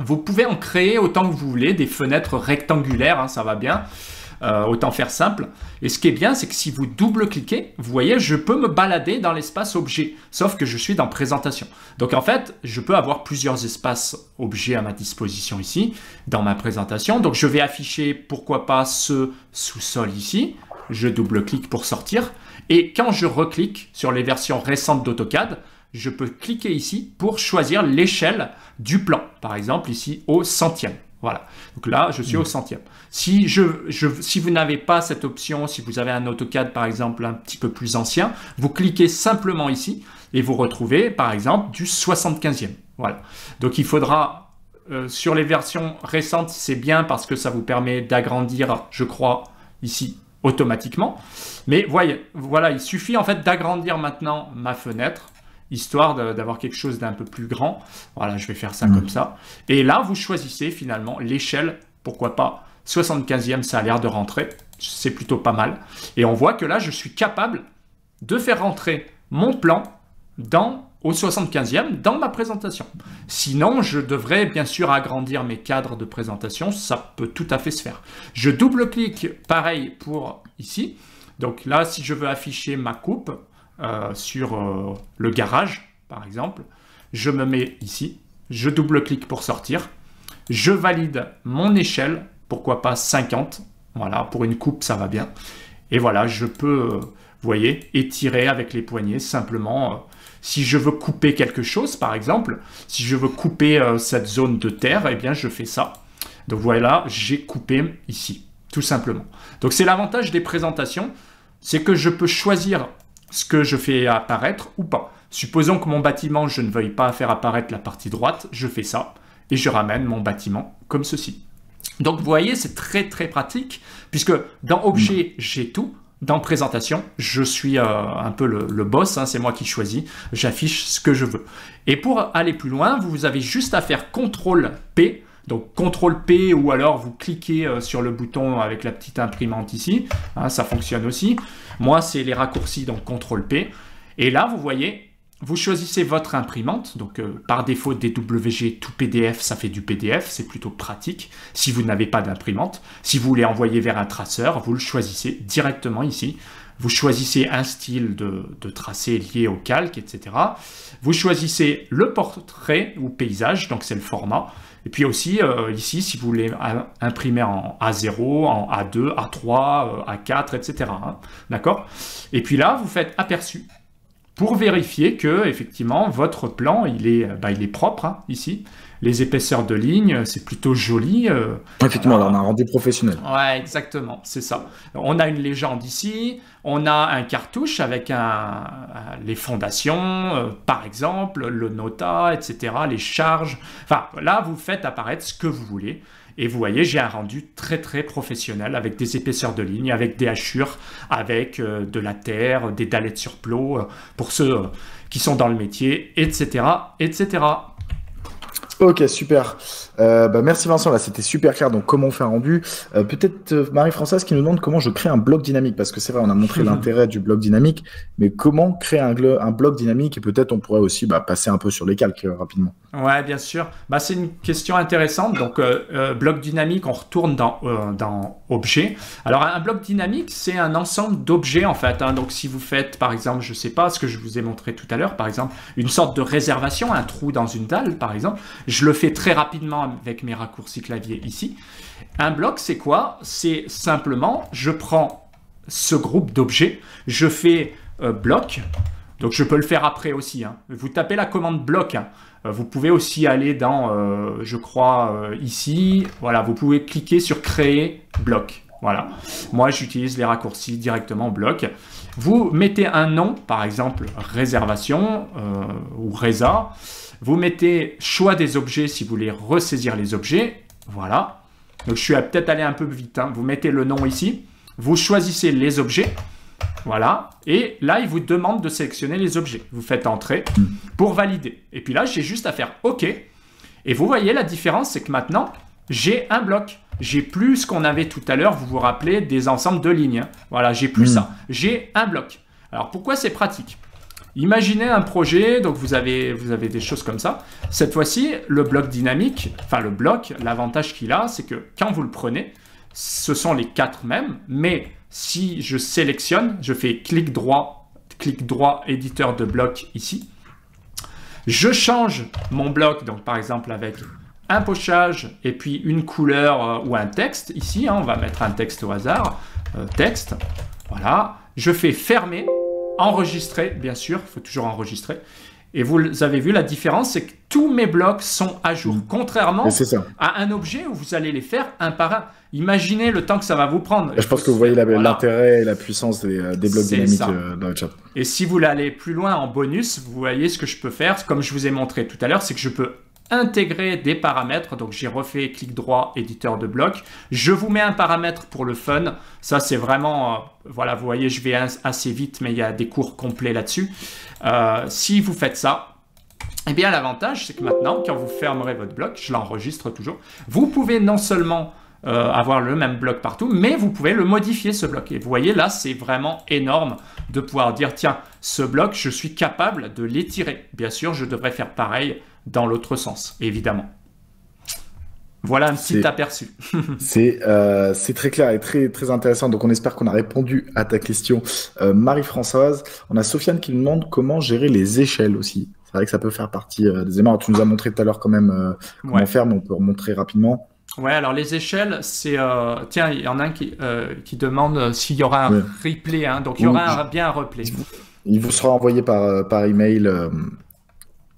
vous pouvez en créer autant que vous voulez, des fenêtres rectangulaires, hein, ça va bien. Autant faire simple. Et ce qui est bien, c'est que si vous double-cliquez, vous voyez, je peux me balader dans l'espace objet, sauf que je suis dans présentation. Donc en fait, je peux avoir plusieurs espaces objets à ma disposition ici, dans ma présentation. Donc je vais afficher, pourquoi pas, ce sous-sol ici. Je double-clique pour sortir. Et quand je reclique sur les versions récentes d'AutoCAD, je peux cliquer ici pour choisir l'échelle du plan. Par exemple, ici, au centième. Voilà. Donc là, je suis au centième. Si vous n'avez pas cette option, si vous avez un AutoCAD, par exemple, un petit peu plus ancien, vous cliquez simplement ici et vous retrouvez, par exemple, du 75e. Voilà. Donc, il faudra, sur les versions récentes, c'est bien parce que ça vous permet d'agrandir, je crois, ici, automatiquement. Mais voyez, voilà, il suffit en fait d'agrandir maintenant ma fenêtre, histoire d'avoir quelque chose d'un peu plus grand. Voilà, je vais faire ça comme ça. Et là, vous choisissez finalement l'échelle, pourquoi pas 75e, ça a l'air de rentrer. C'est plutôt pas mal. Et on voit que là, je suis capable de faire rentrer mon plan dans au 75e dans ma présentation. Sinon, je devrais bien sûr agrandir mes cadres de présentation, ça peut tout à fait se faire. Je double-clique, pareil pour ici. Donc là, si je veux afficher ma coupe sur le garage, par exemple, je me mets ici, je double-clique pour sortir, je valide mon échelle, pourquoi pas 50, voilà, pour une coupe, ça va bien. Et voilà, je peux, vous voyez, étirer avec les poignets simplement. Si je veux couper quelque chose, par exemple, si je veux couper cette zone de terre, eh bien, je fais ça. Donc voilà, j'ai coupé ici, tout simplement. Donc c'est l'avantage des présentations, c'est que je peux choisir ce que je fais apparaître ou pas. Supposons que mon bâtiment, je ne veuille pas faire apparaître la partie droite, je fais ça et je ramène mon bâtiment comme ceci. Donc vous voyez, c'est très très pratique puisque dans Objet, j'ai tout. Dans Présentation, je suis un peu le boss, hein, c'est moi qui choisis, j'affiche ce que je veux. Et pour aller plus loin, vous avez juste à faire CTRL-P. Donc CTRL-P ou alors vous cliquez sur le bouton avec la petite imprimante ici, hein, ça fonctionne aussi. Moi, c'est les raccourcis, donc CTRL-P. Et là, vous voyez, vous choisissez votre imprimante. Donc par défaut, DWG, tout PDF, ça fait du PDF, c'est plutôt pratique si vous n'avez pas d'imprimante. Si vous voulez envoyer vers un traceur, vous le choisissez directement ici. Vous choisissez un style de tracé lié au calque, etc. Vous choisissez le portrait ou paysage, donc c'est le format. Et puis aussi, ici, si vous voulez imprimer en A0, en A2, A3, A4, etc. Hein, d'accord? Et puis là, vous faites aperçu pour vérifier que, effectivement, votre plan, il est propre, hein, ici. Les épaisseurs de ligne, c'est plutôt joli. Effectivement, là, on a un rendu professionnel. Ouais, exactement, c'est ça. On a une légende ici, on a un cartouche avec les fondations, par exemple, le nota, etc., les charges. Enfin, là, vous faites apparaître ce que vous voulez. Et vous voyez, j'ai un rendu très, très professionnel avec des épaisseurs de ligne, avec des hachures, avec de la terre, des dalettes sur plot, pour ceux qui sont dans le métier, etc., etc. Ok, super. Merci Vincent, là c'était super clair. Donc comment on fait un rendu? Peut-être Marie-Françoise qui nous demande comment je crée un bloc dynamique, parce que c'est vrai, on a montré l'intérêt du bloc dynamique, mais comment créer un bloc dynamique, et peut-être on pourrait aussi passer un peu sur les calques rapidement. Ouais, bien sûr. C'est une question intéressante. Donc bloc dynamique, on retourne dans objet. Alors un bloc dynamique, c'est un ensemble d'objets en fait. Hein. Donc si vous faites par exemple, je sais pas, ce que je vous ai montré tout à l'heure, par exemple, une sorte de réservation, un trou dans une dalle par exemple, je le fais très rapidement avec mes raccourcis clavier ici. Un bloc, c'est quoi? C'est simplement, je prends ce groupe d'objets, je fais bloc, donc je peux le faire après aussi. Hein. Vous tapez la commande bloc, hein. Vous pouvez aussi aller dans, je crois, ici, voilà, vous pouvez cliquer sur créer bloc. Voilà, moi j'utilise les raccourcis directement bloc. Vous mettez un nom, par exemple réservation ou résa. Vous mettez choix des objets si vous voulez ressaisir les objets. Voilà. Donc je suis peut-être allé un peu vite. Hein. Vous mettez le nom ici. Vous choisissez les objets. Voilà. Et là, il vous demande de sélectionner les objets. Vous faites entrer pour valider. Et puis là, j'ai juste à faire OK. Et vous voyez la différence, c'est que maintenant, j'ai un bloc. J'ai plus ce qu'on avait tout à l'heure, vous vous rappelez, des ensembles de lignes. Hein. Voilà, j'ai plus ça. J'ai un bloc. Alors pourquoi c'est pratique? Imaginez un projet, donc vous avez des choses comme ça. Cette fois-ci, le bloc dynamique, enfin le bloc, l'avantage qu'il a, c'est que quand vous le prenez, ce sont les 4 mêmes, mais si je sélectionne, je fais clic droit, éditeur de bloc ici, je change mon bloc, donc par exemple avec un pochage et puis une couleur ou un texte, ici, hein, on va mettre un texte au hasard, texte, voilà, je fais fermer, enregistrer, bien sûr, il faut toujours enregistrer. Et vous avez vu, la différence, c'est que tous mes blocs sont à jour. Contrairement à un objet où vous allez les faire un par un. Imaginez le temps que ça va vous prendre. Je pense que vous voyez l'intérêt et la puissance des blocs dynamiques dans le chat. Et si vous voulez aller plus loin en bonus, vous voyez ce que je peux faire, comme je vous ai montré tout à l'heure, c'est que je peux intégrer des paramètres. Donc j'ai refait clic droit, éditeur de bloc. Je vous mets un paramètre pour le fun. Ça c'est vraiment, voilà, vous voyez, je vais assez vite, mais il y a des cours complets là-dessus. Si vous faites ça, eh bien l'avantage c'est que maintenant, quand vous fermerez votre bloc, je l'enregistre toujours, vous pouvez non seulement avoir le même bloc partout, mais vous pouvez le modifier ce bloc. Et vous voyez là, c'est vraiment énorme de pouvoir dire, tiens, ce bloc, je suis capable de l'étirer. Bien sûr, je devrais faire pareil dans l'autre sens, évidemment. Voilà un petit aperçu. C'est très clair et très, très intéressant. Donc, on espère qu'on a répondu à ta question, Marie-Françoise. On a Sofiane qui nous demande comment gérer les échelles aussi. C'est vrai que ça peut faire partie des éléments. Alors, tu nous as montré tout à l'heure quand même comment faire, mais on peut remontrer rapidement. Ouais, alors les échelles, c'est... tiens, il y en a un qui demande s'il y aura un replay. Hein. Donc, il y aura bien un replay. Il vous sera envoyé par email,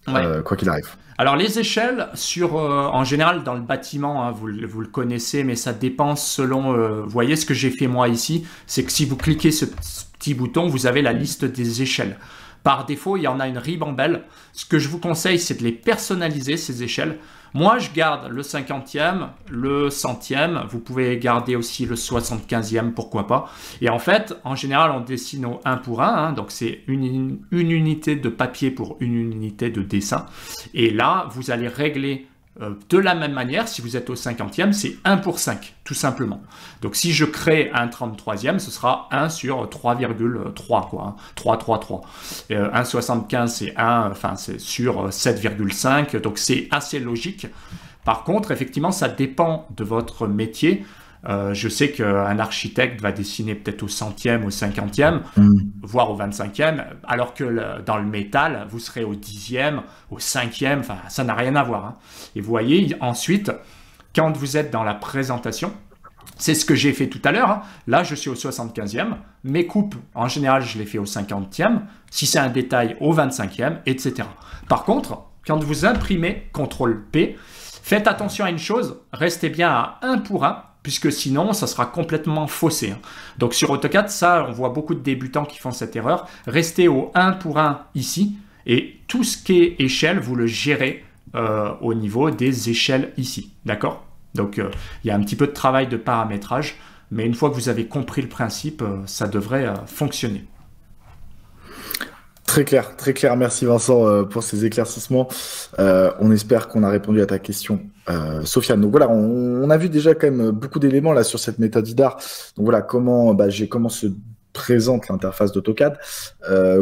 quoi qu'il arrive. Alors les échelles, en général dans le bâtiment, hein, vous le connaissez, mais ça dépend selon... vous voyez ce que j'ai fait moi ici, c'est que si vous cliquez ce petit bouton, vous avez la liste des échelles. Par défaut, il y en a une ribambelle. Ce que je vous conseille, c'est de les personnaliser, ces échelles. Moi, je garde le 50e, le 100e. Vous pouvez garder aussi le 75e, pourquoi pas. Et en fait, en général, on dessine au 1 pour 1. Hein, donc, c'est une unité de papier pour une unité de dessin. Et là, vous allez régler de la même manière. Si vous êtes au 50e, c'est 1 pour 5, tout simplement. Donc, si je crée un 33e, ce sera 1 sur 3,3, quoi. Hein, 3, 3, 3. 1,75, c'est 1, enfin, c'est sur 7,5. Donc, c'est assez logique. Par contre, effectivement, ça dépend de votre métier. Je sais qu'un architecte va dessiner peut-être au 100e, au 50e, voire au 25e, alors que dans le métal, vous serez au 10e, au 5e, enfin, ça n'a rien à voir. Hein. Et vous voyez, ensuite, quand vous êtes dans la présentation, c'est ce que j'ai fait tout à l'heure. Hein. Là, je suis au 75e. Mes coupes, en général, je les fais au 50e. Si c'est un détail, au 25e, etc. Par contre, quand vous imprimez, CTRL-P, faites attention à une chose, restez bien à 1 pour 1, puisque sinon, ça sera complètement faussé. Hein. Donc, sur AutoCAD, ça, on voit beaucoup de débutants qui font cette erreur. Restez au 1 pour 1 ici, et tout ce qui est échelle, vous le gérez au niveau des échelles ici. D'accord ? Donc, il y a un petit peu de travail de paramétrage, mais une fois que vous avez compris le principe, ça devrait fonctionner. Très clair. Merci Vincent pour ces éclaircissements. On espère qu'on a répondu à ta question, Sofiane. Donc voilà, on a vu déjà quand même beaucoup d'éléments là sur cette méthode IDAR. Donc voilà, comment se présente l'interface d'AutoCAD,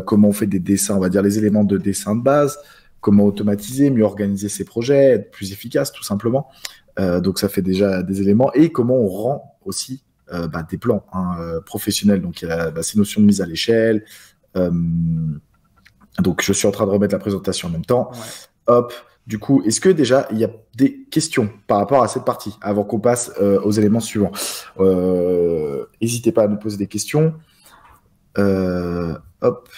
comment on fait des dessins, on va dire les éléments de dessin de base, comment automatiser, mieux organiser ses projets, être plus efficace tout simplement. Donc ça fait déjà des éléments, et comment on rend aussi des plans professionnels. Donc il y a ces notions de mise à l'échelle. Donc je suis en train de remettre la présentation en même temps. Ouais. Hop. Du coup, est-ce que déjà il y a des questions par rapport à cette partie avant qu'on passe aux éléments suivants? N'hésitez pas à nous poser des questions. Hop.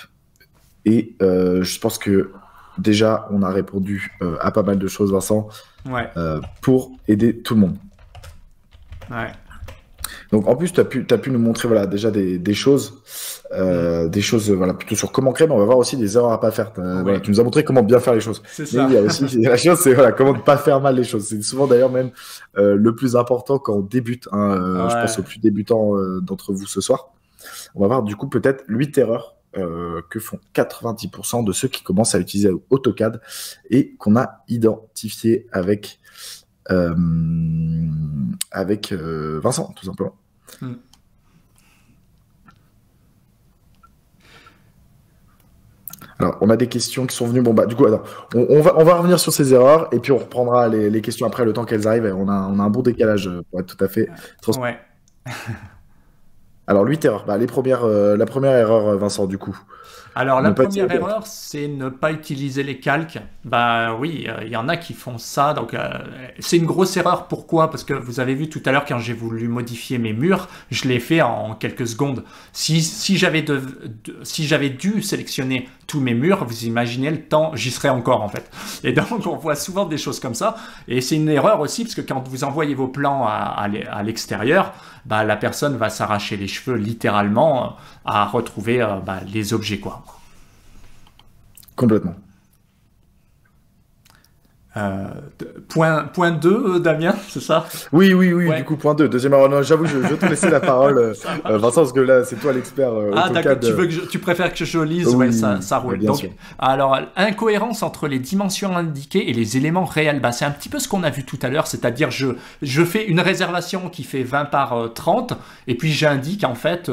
Et je pense que déjà on a répondu à pas mal de choses, Vincent, pour aider tout le monde. Ouais. Donc en plus, tu as pu nous montrer voilà, déjà des choses, voilà, plutôt sur comment créer, mais on va voir aussi des erreurs à pas faire. Voilà, tu nous as montré comment bien faire les choses. C'est ça. Mais il y a aussi la chose, c'est voilà, comment ne pas faire mal les choses. C'est souvent d'ailleurs même le plus important quand on débute. Je pense aux plus débutants d'entre vous ce soir. On va voir du coup peut-être 8 erreurs que font 90% de ceux qui commencent à utiliser AutoCAD et qu'on a identifié avec Vincent, tout simplement. Alors, on a des questions qui sont venues. Bon, du coup, alors, on va revenir sur ces erreurs et puis on reprendra les questions après le temps qu'elles arrivent. On a un bon décalage pour être tout à fait transparent. Ouais. Alors, 8 erreurs. La première erreur, Vincent, du coup. Alors, la première erreur, c'est ne pas utiliser les calques. Oui, il y en a qui font ça. Donc, c'est une grosse erreur. Pourquoi? Parce que vous avez vu tout à l'heure, quand j'ai voulu modifier mes murs, je l'ai fait en quelques secondes. Si j'avais dû sélectionner tous mes murs, vous imaginez le temps, j'y serais encore en fait. Et donc, on voit souvent des choses comme ça. Et c'est une erreur aussi, parce que quand vous envoyez vos plans à l'extérieur, la personne va s'arracher les cheveux littéralement à retrouver les objets, quoi. Complètement. Point 2, Damien, c'est ça? Oui, Ouais. du coup, point 2. Deuxième erreur. Non, j'avoue, je vais te laisser la parole, Vincent, parce que là, c'est toi l'expert Ah, d'accord, AutoCAD. tu préfères que je lise? Ouais, Oui, ça roule. bien Donc, sûr. alors, incohérence entre les dimensions indiquées et les éléments réels. Bah, c'est un petit peu ce qu'on a vu tout à l'heure, c'est-à-dire je fais une réservation qui fait 20 par 30, et puis j'indique en fait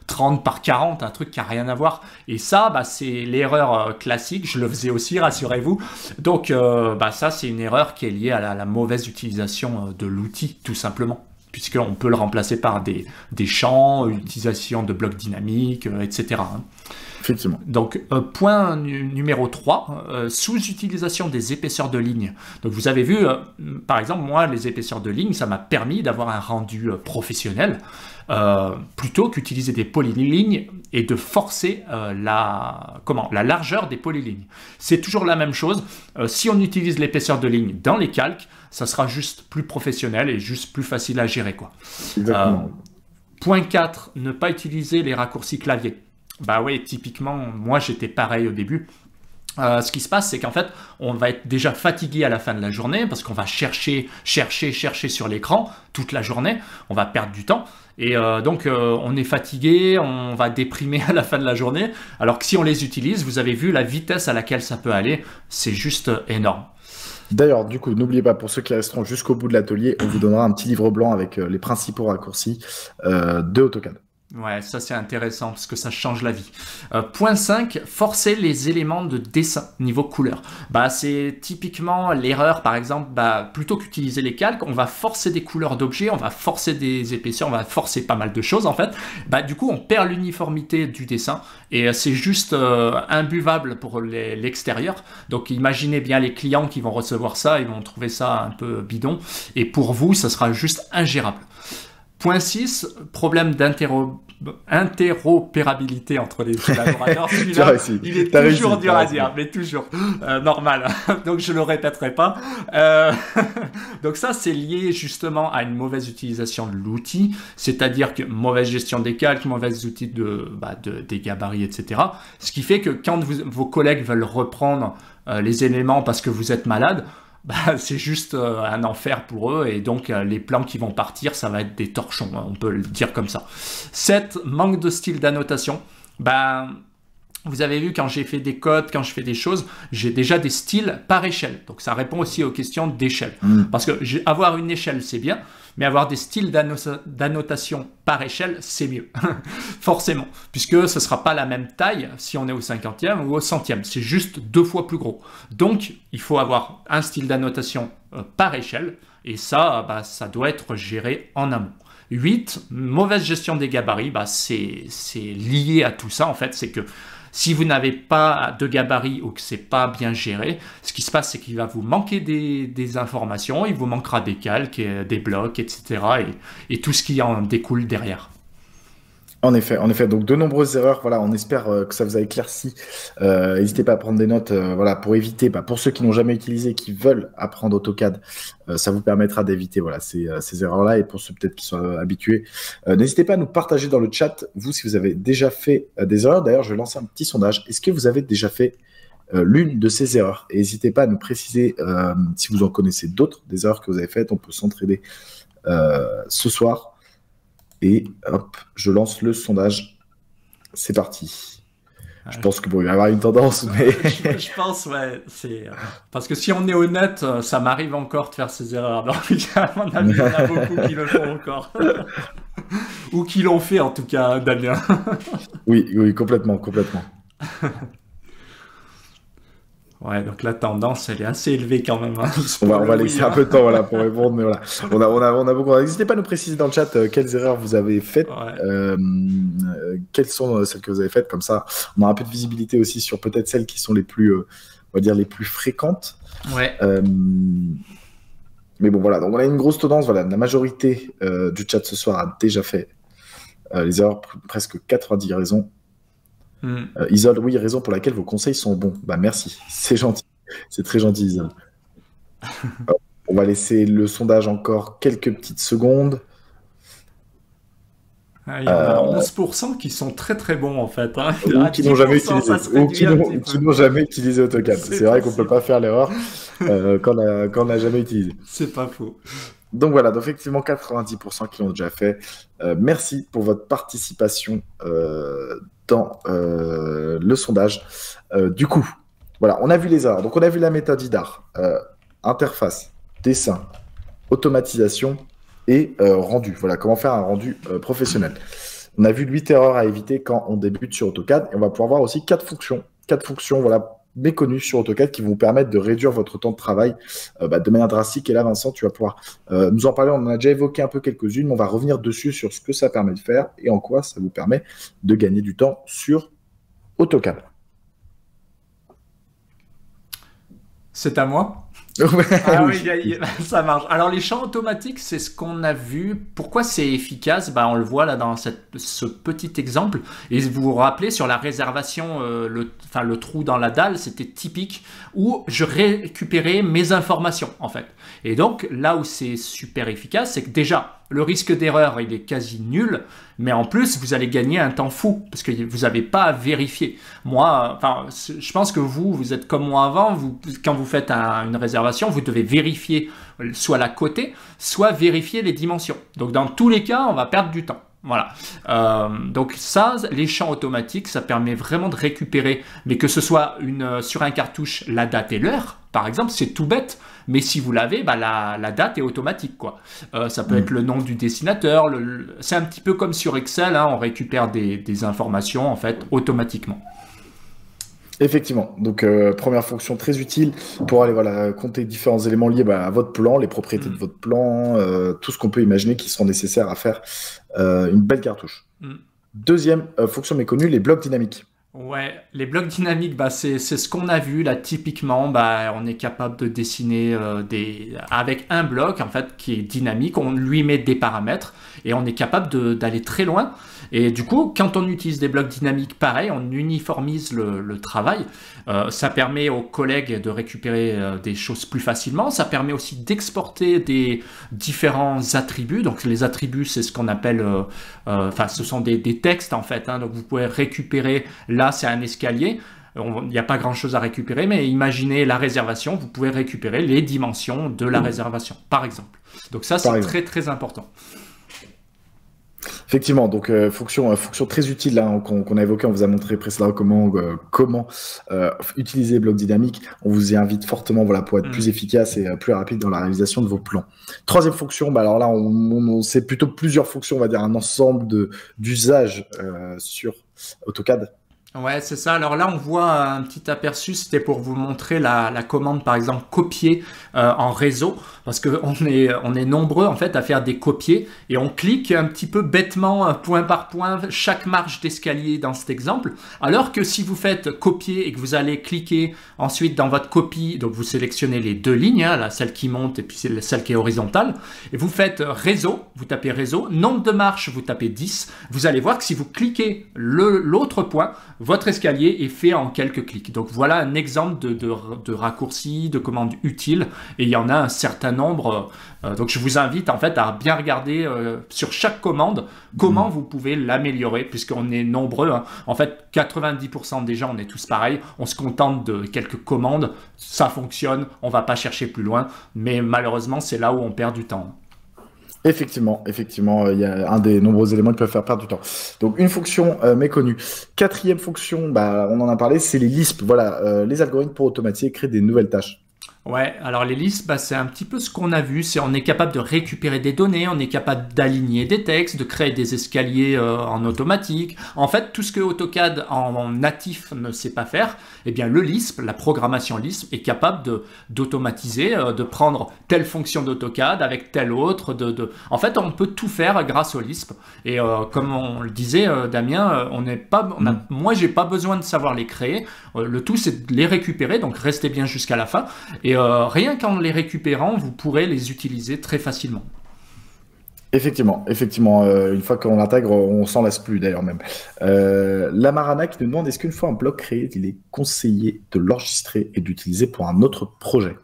30 par 40, un truc qui n'a rien à voir. Et ça, bah, c'est l'erreur classique, je le faisais aussi, rassurez-vous. Donc, bah, ça, c'est une erreur qui est liée à la mauvaise utilisation de l'outil, tout simplement, puisqu'on peut le remplacer par des champs, utilisation de blocs dynamiques, etc. hein. Effectivement. Donc, point numéro 3, sous-utilisation des épaisseurs de ligne. Donc, vous avez vu, par exemple, moi, les épaisseurs de ligne, ça m'a permis d'avoir un rendu professionnel, plutôt qu'utiliser des polylignes et de forcer la largeur des polylignes. C'est toujours la même chose. Si on utilise l'épaisseur de ligne dans les calques, ça sera juste plus professionnel et juste plus facile à gérer, quoi. Exactement. Point 4, ne pas utiliser les raccourcis clavier. Bah oui, typiquement, moi j'étais pareil au début. Ce qui se passe, c'est qu'en fait, on va être déjà fatigué à la fin de la journée parce qu'on va chercher sur l'écran toute la journée. On va perdre du temps. Et donc, on est fatigué, on va déprimer à la fin de la journée. Alors que si on les utilise, vous avez vu la vitesse à laquelle ça peut aller, c'est juste énorme. D'ailleurs, du coup, n'oubliez pas, pour ceux qui resteront jusqu'au bout de l'atelier, on vous donnera un petit livre blanc avec les principaux raccourcis de AutoCAD. Ouais, ça c'est intéressant parce que ça change la vie. Point 5, forcer les éléments de dessin niveau couleur. Bah, c'est typiquement l'erreur, par exemple, bah, plutôt qu'utiliser les calques, on va forcer des couleurs d'objets, on va forcer des épaisseurs, on va forcer pas mal de choses en fait. Bah, du coup, on perd l'uniformité du dessin et c'est juste imbuvable pour l'extérieur. Donc imaginez bien les clients qui vont recevoir ça, ils vont trouver ça un peu bidon et pour vous, ça sera juste ingérable. Point 6, problème d'interopérabilité entre les collaborateurs. Celui-là, il est toujours dur à dire, mais toujours normal. Donc, je ne le répéterai pas. Donc, ça, c'est lié justement à une mauvaise utilisation de l'outil, c'est-à-dire que mauvaise gestion des calques, mauvaise outil des gabarits, etc. Ce qui fait que quand vos collègues veulent reprendre les éléments parce que vous êtes malade, bah, c'est juste un enfer pour eux et donc les plans qui vont partir, ça va être des torchons, hein, on peut le dire comme ça. 7, manque de style d'annotation. Bah, vous avez vu quand j'ai fait des codes, quand je fais des choses, j'ai déjà des styles par échelle. Donc ça répond aussi aux questions d'échelle. Parce que avoir une échelle, c'est bien, mais avoir des styles d'annotation par échelle, c'est mieux. Forcément. Puisque ce ne sera pas la même taille si on est au 50e ou au 100e. C'est juste 2 fois plus gros. Donc, il faut avoir un style d'annotation par échelle. Et ça, bah, ça doit être géré en amont. 8, mauvaise gestion des gabarits. Bah, c'est lié à tout ça, en fait. C'est que si vous n'avez pas de gabarit ou que c'est pas bien géré, ce qui se passe, c'est qu'il va vous manquer des informations, il vous manquera des calques, des blocs, etc. et tout ce qui en découle derrière. En effet. Donc, de nombreuses erreurs. Voilà, on espère que ça vous a éclairci. N'hésitez pas à prendre des notes. Voilà, pour éviter, pour ceux qui n'ont jamais utilisé, qui veulent apprendre AutoCAD, ça vous permettra d'éviter ces erreurs-là. Et pour ceux peut-être qui sont habitués, n'hésitez pas à nous partager dans le chat, vous, si vous avez déjà fait des erreurs. D'ailleurs, je vais lancer un petit sondage. Est-ce que vous avez déjà fait l'une de ces erreurs? Et n'hésitez pas à nous préciser si vous en connaissez d'autres, des erreurs que vous avez faites. On peut s'entraider ce soir. Et hop, je lance le sondage. C'est parti. Je pense que il va y avoir une tendance, mais... je pense, ouais. Parce que si on est honnête, ça m'arrive encore de faire ces erreurs. Donc, à mon avis, il y en a beaucoup qui le font encore. Ou qui l'ont fait, en tout cas, Damien. Oui, complètement. Ouais, donc la tendance, elle est assez élevée quand même. Hein. On va laisser un peu de temps pour répondre, mais voilà. On a beaucoup. N'hésitez pas à nous préciser dans le chat quelles erreurs vous avez faites, ouais. Quelles sont celles que vous avez faites, comme ça, on aura un peu de visibilité aussi sur peut-être celles qui sont les plus, on va dire, les plus fréquentes. Ouais. Mais bon, voilà. Donc on a une grosse tendance. Voilà, la majorité du chat ce soir a déjà fait les erreurs, presque 90 raisons. Isole, oui, raison pour laquelle vos conseils sont bons. Bah merci, c'est gentil, c'est très gentil, Isole. On va laisser le sondage encore quelques petites secondes. Il y en a 11% qui sont très très bons en fait. Ou qui n'ont jamais utilisé, AutoCAD. C'est vrai qu'on ne peut pas faire l'erreur. quand on n'a jamais utilisé. C'est pas faux. Donc voilà, donc effectivement 90% qui l'ont déjà fait. Merci pour votre participation dans le sondage. Du coup, voilà, on a vu les erreurs. Donc on a vu la méthode IDAR, interface, dessin, automatisation et rendu. Voilà, comment faire un rendu professionnel. On a vu 8 erreurs à éviter quand on débute sur AutoCAD. Et on va pouvoir voir aussi 4 fonctions. 4 fonctions, voilà, méconnues sur AutoCAD qui vont vous permettre de réduire votre temps de travail de manière drastique. Et là, Vincent, tu vas pouvoir nous en parler. On en a déjà évoqué un peu quelques-unes, mais on va revenir dessus sur ce que ça permet de faire et en quoi ça vous permet de gagner du temps sur AutoCAD. C'est à moi? Ah oui, ça marche. Alors les champs automatiques, c'est ce qu'on a vu. Pourquoi c'est efficace? On le voit là dans ce petit exemple. Et vous vous rappelez sur la réservation, le trou dans la dalle, c'était typique où je récupérais mes informations en fait. Et donc là où c'est super efficace, c'est que déjà le risque d'erreur il est quasi nul, mais en plus vous allez gagner un temps fou parce que vous n'avez pas à vérifier. Moi, je pense que vous êtes comme moi avant. Quand vous faites une réservation, vous devez vérifier soit la côté, soit vérifier les dimensions. Donc dans tous les cas, on va perdre du temps. Voilà. Donc ça, les champs automatiques, ça permet vraiment de récupérer, mais que ce soit sur un cartouche, la date et l'heure, par exemple, c'est tout bête. Mais si vous l'avez, la date est automatique, quoi. Ça peut être le nom du dessinateur. C'est un petit peu comme sur Excel, hein, on récupère des informations en fait automatiquement. Effectivement, donc première fonction très utile pour aller compter différents éléments liés à votre plan, les propriétés de votre plan, tout ce qu'on peut imaginer qui seront nécessaires à faire une belle cartouche. Deuxième fonction méconnue, les blocs dynamiques. Ouais, les blocs dynamiques, c'est ce qu'on a vu là typiquement. On est capable de dessiner avec un bloc en fait qui est dynamique. On lui met des paramètres et on est capable d'aller très loin. Et du coup, quand on utilise des blocs dynamiques, pareil, on uniformise le travail. Ça permet aux collègues de récupérer des choses plus facilement. Ça permet aussi d'exporter des différents attributs. Donc les attributs, c'est ce qu'on appelle, ce sont des textes en fait. Hein. Donc vous pouvez récupérer. Là, c'est un escalier. Il n'y a pas grand-chose à récupérer, mais imaginez la réservation. Vous pouvez récupérer les dimensions de la réservation, par exemple. Donc ça, c'est très, très important. Effectivement, donc fonction très utile là, qu'on a évoqué, on vous a montré précédemment comment utiliser les blocs dynamiques. On vous y invite fortement pour être plus efficace et plus rapide dans la réalisation de vos plans. Troisième fonction, alors là, c'est plutôt plusieurs fonctions, on va dire un ensemble d'usages sur AutoCAD. Ouais, c'est ça. Alors là, on voit un petit aperçu. C'était pour vous montrer la commande, par exemple, copier en réseau. Parce qu'on est nombreux, en fait, à faire des copier. Et on clique un petit peu bêtement, point par point, chaque marche d'escalier dans cet exemple. Alors que si vous faites copier et que vous allez cliquer ensuite dans votre copie, donc vous sélectionnez les deux lignes, hein, celle qui monte et puis celle qui est horizontale. Et vous faites réseau, vous tapez réseau. Nombre de marches, vous tapez 10. Vous allez voir que si vous cliquez l'autre point, votre escalier est fait en quelques clics. Donc voilà un exemple de raccourci, de commande utile, et il y en a un certain nombre. Donc je vous invite en fait à bien regarder sur chaque commande comment vous pouvez l'améliorer, puisqu'on est nombreux. Hein. En fait, 90% des gens, on est tous pareils. On se contente de quelques commandes, ça fonctionne, on va pas chercher plus loin, mais malheureusement, c'est là où on perd du temps. Effectivement, il y a un des nombreux éléments qui peuvent faire perdre du temps. Donc une fonction méconnue. Quatrième fonction, on en a parlé, c'est les Lisp. Voilà, les algorithmes pour automatiser et créer des nouvelles tâches. Ouais, alors les listes, c'est un petit peu ce qu'on a vu, on est capable de récupérer des données, on est capable d'aligner des textes, de créer des escaliers en automatique. En fait, tout ce que AutoCAD en natif ne sait pas faire, eh bien le Lisp, la programmation Lisp, est capable d'automatiser, de prendre telle fonction d'AutoCAD avec telle autre. En fait, on peut tout faire grâce au Lisp. Et comme on le disait, Damien, moi, j'ai pas besoin de savoir les créer. Le tout, c'est de les récupérer, donc restez bien jusqu'à la fin. Et rien qu'en les récupérant, vous pourrez les utiliser très facilement. Effectivement, une fois qu'on l'intègre, on s'en lasse plus d'ailleurs même. La Marana qui nous demande, est-ce qu'une fois un bloc créé, il est conseillé de l'enregistrer et d'utiliser pour un autre projet?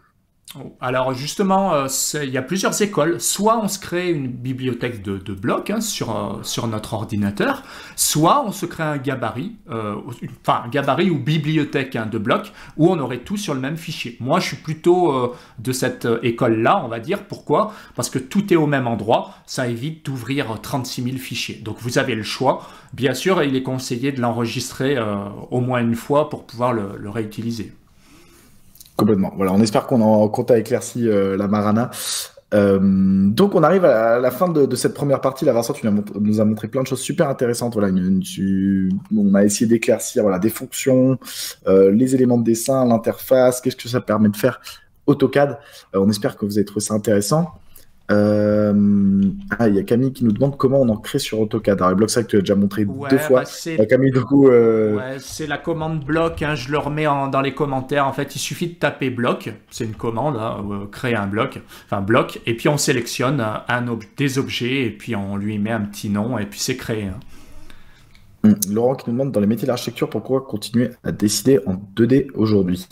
Alors justement, il y a plusieurs écoles. Soit on se crée une bibliothèque de blocs sur notre ordinateur, soit on se crée un gabarit, enfin un gabarit ou bibliothèque de blocs, où on aurait tout sur le même fichier. Moi, je suis plutôt de cette école-là, on va dire. Pourquoi? Parce que tout est au même endroit, ça évite d'ouvrir 36 000 fichiers. Donc vous avez le choix. Bien sûr, il est conseillé de l'enregistrer au moins une fois pour pouvoir le réutiliser. Complètement. Voilà, on espère qu'on t'a éclairci la marana. Donc on arrive à la fin de cette première partie. Là, Vincent, nous as montré plein de choses super intéressantes. Voilà, on a essayé d'éclaircir voilà, des fonctions, les éléments de dessin, l'interface, qu'est-ce que ça permet de faire AutoCAD. On espère que vous avez trouvé ça intéressant. Il y a Camille qui nous demande comment on en crée sur AutoCAD. Alors, le bloc, ça que tu as déjà montré deux fois. Camille, du coup. Ouais, c'est la commande bloc. Je le remets dans les commentaires. En fait, il suffit de taper bloc. C'est une commande, créer un bloc. Enfin, bloc. Et puis, on sélectionne des objets. Et puis, on lui met un petit nom. Et puis, c'est créé. Laurent qui nous demande dans les métiers de l'architecture, pourquoi continuer à dessiner en 2D aujourd'hui?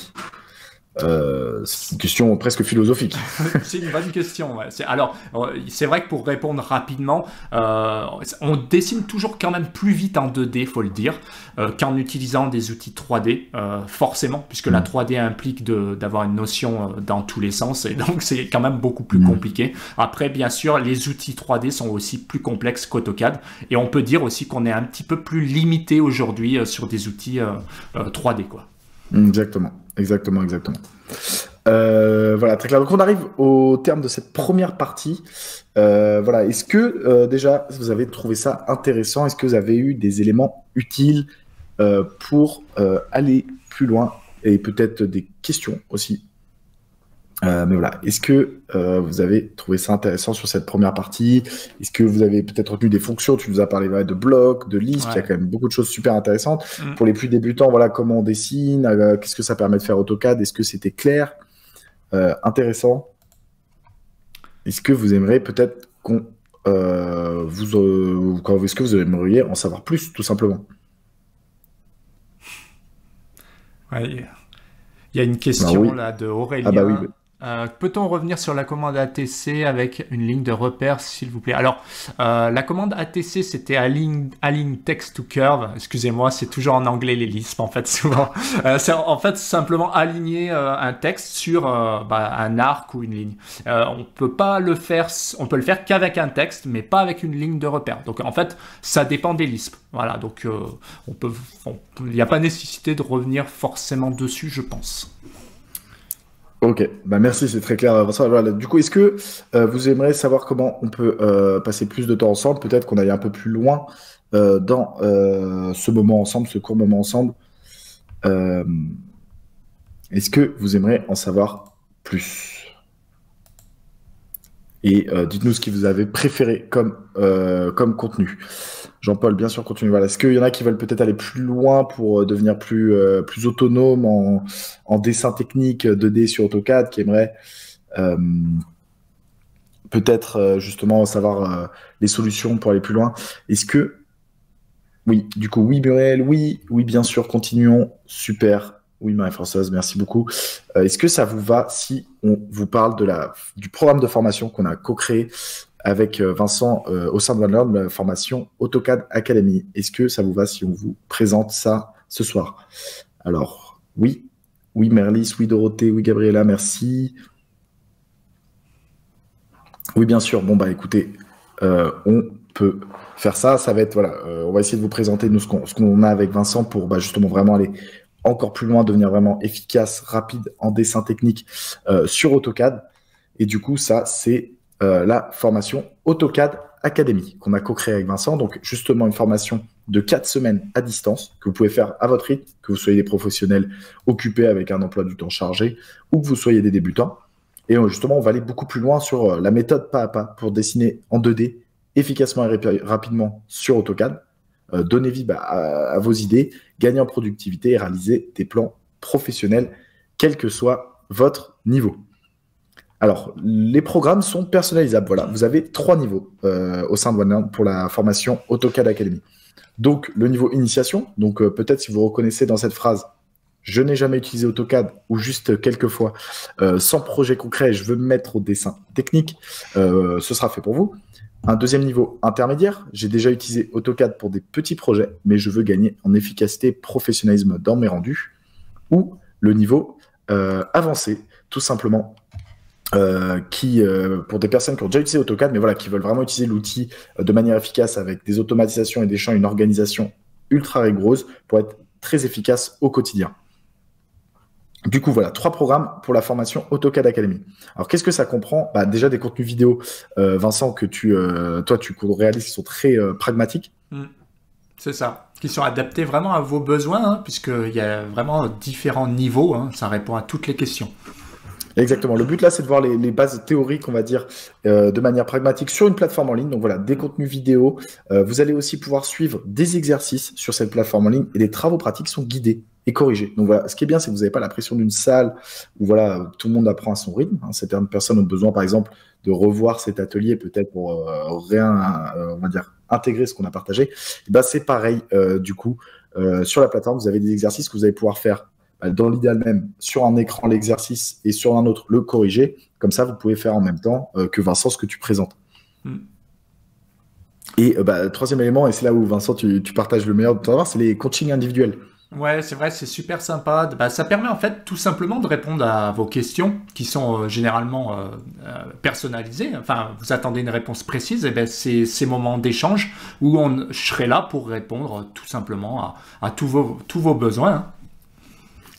C'est une question presque philosophique. C'est une bonne question. Ouais. Alors, c'est vrai que pour répondre rapidement, on dessine toujours quand même plus vite en 2D, faut le dire, qu'en utilisant des outils 3D, forcément, puisque la 3D implique d'avoir une notion dans tous les sens, et donc c'est quand même beaucoup plus compliqué. Après, bien sûr, les outils 3D sont aussi plus complexes qu'AutoCAD, et on peut dire aussi qu'on est un petit peu plus limité aujourd'hui sur des outils 3D, quoi. Exactement. Voilà, très clair. Donc on arrive au terme de cette première partie. Voilà, est-ce que déjà vous avez trouvé ça intéressant? Est-ce que vous avez eu des éléments utiles pour aller plus loin et peut-être des questions aussi? Mais voilà, est-ce que vous avez trouvé ça intéressant sur cette première partie? Est-ce que vous avez peut-être retenu des fonctions? Tu nous as parlé de blocs, de listes, il y a quand même beaucoup de choses super intéressantes. Pour les plus débutants, voilà comment on dessine, qu'est-ce que ça permet de faire AutoCAD? Est-ce que c'était clair? Intéressant? Est-ce que vous aimeriez peut-être est-ce que vous aimeriez en savoir plus, tout simplement? Ouais, il y a une question là de Aurélien. Ah bah oui. Peut-on revenir sur la commande ATC avec une ligne de repère, s'il vous plaît? Alors, la commande ATC, c'était align text to curve. Excusez-moi, c'est toujours en anglais les lisps, en fait, souvent. C'est en fait simplement aligner un texte sur un arc ou une ligne. On peut le faire qu'avec un texte, mais pas avec une ligne de repère. Donc, en fait, ça dépend des lisps. Voilà, donc il n'y a pas nécessité de revenir forcément dessus, je pense. Ok, bah merci, c'est très clair. Voilà. Du coup, est-ce que vous aimeriez savoir comment on peut passer plus de temps ensemble? Peut-être qu'on aille un peu plus loin dans ce moment ensemble, ce court moment ensemble. Est-ce que vous aimeriez en savoir plus? Et dites-nous ce que vous avez préféré comme contenu. Jean-Paul, bien sûr, continue. Voilà. Est-ce qu'il y en a qui veulent peut-être aller plus loin pour devenir plus autonome en dessin technique 2D sur AutoCAD, qui aimeraient peut-être justement savoir les solutions pour aller plus loin? Est-ce que... Oui, du coup, oui, Muriel, oui, bien sûr, continuons. Super. Oui, Marie-Françoise, merci beaucoup. Est-ce que ça vous va si on vous parle du programme de formation qu'on a co-créé avec Vincent au sein de OneLearn, la formation AutoCAD Academy? Est-ce que ça vous va si on vous présente ça ce soir? Alors, oui, Merlis, oui, Dorothée, oui, Gabriella, merci. Oui, bien sûr. Bon, bah écoutez, on peut faire ça. Ça va être, voilà, on va essayer de vous présenter nous ce qu'on a avec Vincent pour justement vraiment aller encore plus loin, devenir vraiment efficace, rapide en dessin technique sur AutoCAD. Et du coup, ça, c'est la formation AutoCAD Academy qu'on a co-créée avec Vincent. Donc, justement, une formation de 4 semaines à distance que vous pouvez faire à votre rythme, que vous soyez des professionnels occupés avec un emploi du temps chargé ou que vous soyez des débutants. Et justement, on va aller beaucoup plus loin sur la méthode pas à pas pour dessiner en 2D efficacement et rapidement sur AutoCAD. Donner vie à vos idées, gagner en productivité et réaliser des plans professionnels, quel que soit votre niveau. Alors, les programmes sont personnalisables. Voilà, vous avez 3 niveaux au sein de OneLearn pour la formation AutoCAD Academy. Donc, le niveau initiation. Donc, peut-être si vous reconnaissez dans cette phrase, je n'ai jamais utilisé AutoCAD ou juste quelques fois sans projet concret, je veux me mettre au dessin technique, ce sera fait pour vous. Un deuxième niveau intermédiaire, j'ai déjà utilisé AutoCAD pour des petits projets, mais je veux gagner en efficacité, professionnalisme dans mes rendus. Ou le niveau avancé, tout simplement, pour des personnes qui ont déjà utilisé AutoCAD, mais voilà, qui veulent vraiment utiliser l'outil de manière efficace avec des automatisations et des champs, une organisation ultra rigoureuse pour être très efficace au quotidien. Du coup, voilà, 3 programmes pour la formation AutoCAD Academy. Alors, qu'est-ce que ça comprend? Déjà des contenus vidéo, Vincent, que toi, tu réalises qui sont très pragmatiques. C'est ça, qui sont adaptés vraiment à vos besoins, hein, puisqu'il y a vraiment différents niveaux, hein, ça répond à toutes les questions. Exactement. Le but là, c'est de voir les bases théoriques, on va dire, de manière pragmatique sur une plateforme en ligne. Donc voilà, des contenus vidéo. Vous allez aussi pouvoir suivre des exercices sur cette plateforme en ligne et les travaux pratiques sont guidés et corrigés. Donc voilà, ce qui est bien, c'est que vous n'avez pas la pression d'une salle où voilà, tout le monde apprend à son rythme. Hein. Certaines personnes ont besoin, par exemple, de revoir cet atelier peut-être pour on va dire, intégrer ce qu'on a partagé. Et c'est pareil, du coup, sur la plateforme, vous avez des exercices que vous allez pouvoir faire dans l'idéal même, sur un écran l'exercice et sur un autre le corriger. Comme ça, vous pouvez faire en même temps que Vincent ce que tu présentes. Et troisième élément, et c'est là où Vincent, tu partages le meilleur de ton savoir, c'est les coachings individuels. Ouais, c'est vrai, c'est super sympa. Ça permet en fait tout simplement de répondre à vos questions qui sont généralement personnalisées. Enfin, vous attendez une réponse précise, et c'est ces moments d'échange où je serai là pour répondre tout simplement à tous vos besoins. Hein.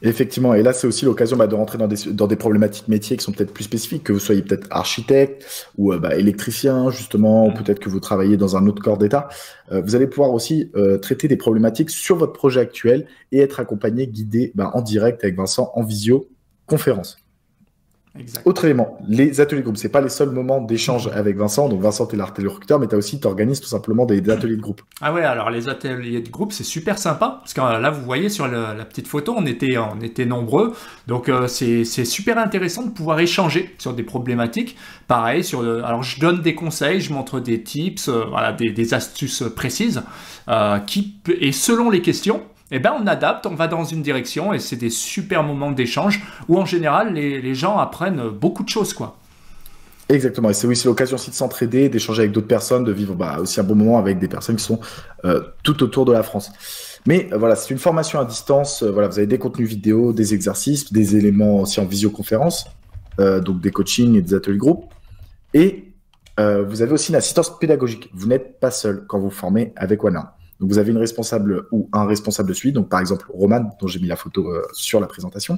Effectivement, et là c'est aussi l'occasion de rentrer dans des problématiques métiers qui sont peut-être plus spécifiques, que vous soyez peut-être architecte ou électricien justement, ou peut-être que vous travaillez dans un autre corps d'État. Vous allez pouvoir aussi traiter des problématiques sur votre projet actuel et être accompagné, guidé en direct avec Vincent en visioconférence. Exact. Autre élément, les ateliers de groupe. C'est pas les seuls moments d'échange avec Vincent. Donc Vincent, tu es l'interlocuteur, mais tu organises tout simplement des ateliers de groupe. Ah ouais, alors les ateliers de groupe, c'est super sympa. Parce que là, vous voyez sur la petite photo, on était nombreux. Donc c'est super intéressant de pouvoir échanger sur des problématiques. Pareil, alors je donne des conseils, je montre des tips, voilà, des astuces précises. Et selon les questions, on adapte, on va dans une direction et c'est des super moments d'échange où en général les gens apprennent beaucoup de choses, quoi. Exactement, et c'est l'occasion aussi de s'entraider, d'échanger avec d'autres personnes, de vivre aussi un bon moment avec des personnes qui sont tout autour de la France. Mais voilà, c'est une formation à distance, vous avez des contenus vidéo, des exercices, des éléments aussi en visioconférence, donc des coachings et des ateliers de groupe. Et vous avez aussi une assistance pédagogique. Vous n'êtes pas seul quand vous formez avec OneLearn. Donc, vous avez une responsable ou un responsable de suivi, donc par exemple Roman, dont j'ai mis la photo sur la présentation,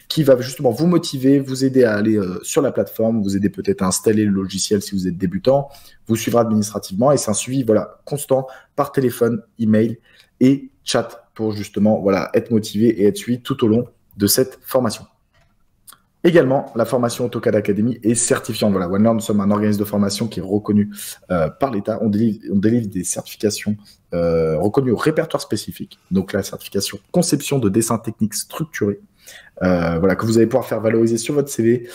qui va justement vous motiver, vous aider à aller sur la plateforme, vous aider peut-être à installer le logiciel si vous êtes débutant, vous suivra administrativement et c'est un suivi constant par téléphone, email et chat pour justement être motivé et être suivi tout au long de cette formation. Également, la formation AutoCAD Academy est certifiante. Voilà, OneLearn, nous sommes un organisme de formation qui est reconnu par l'État. On délivre des certifications reconnues au répertoire spécifique. Donc, la certification conception de dessin technique structuré, que vous allez pouvoir faire valoriser sur votre CV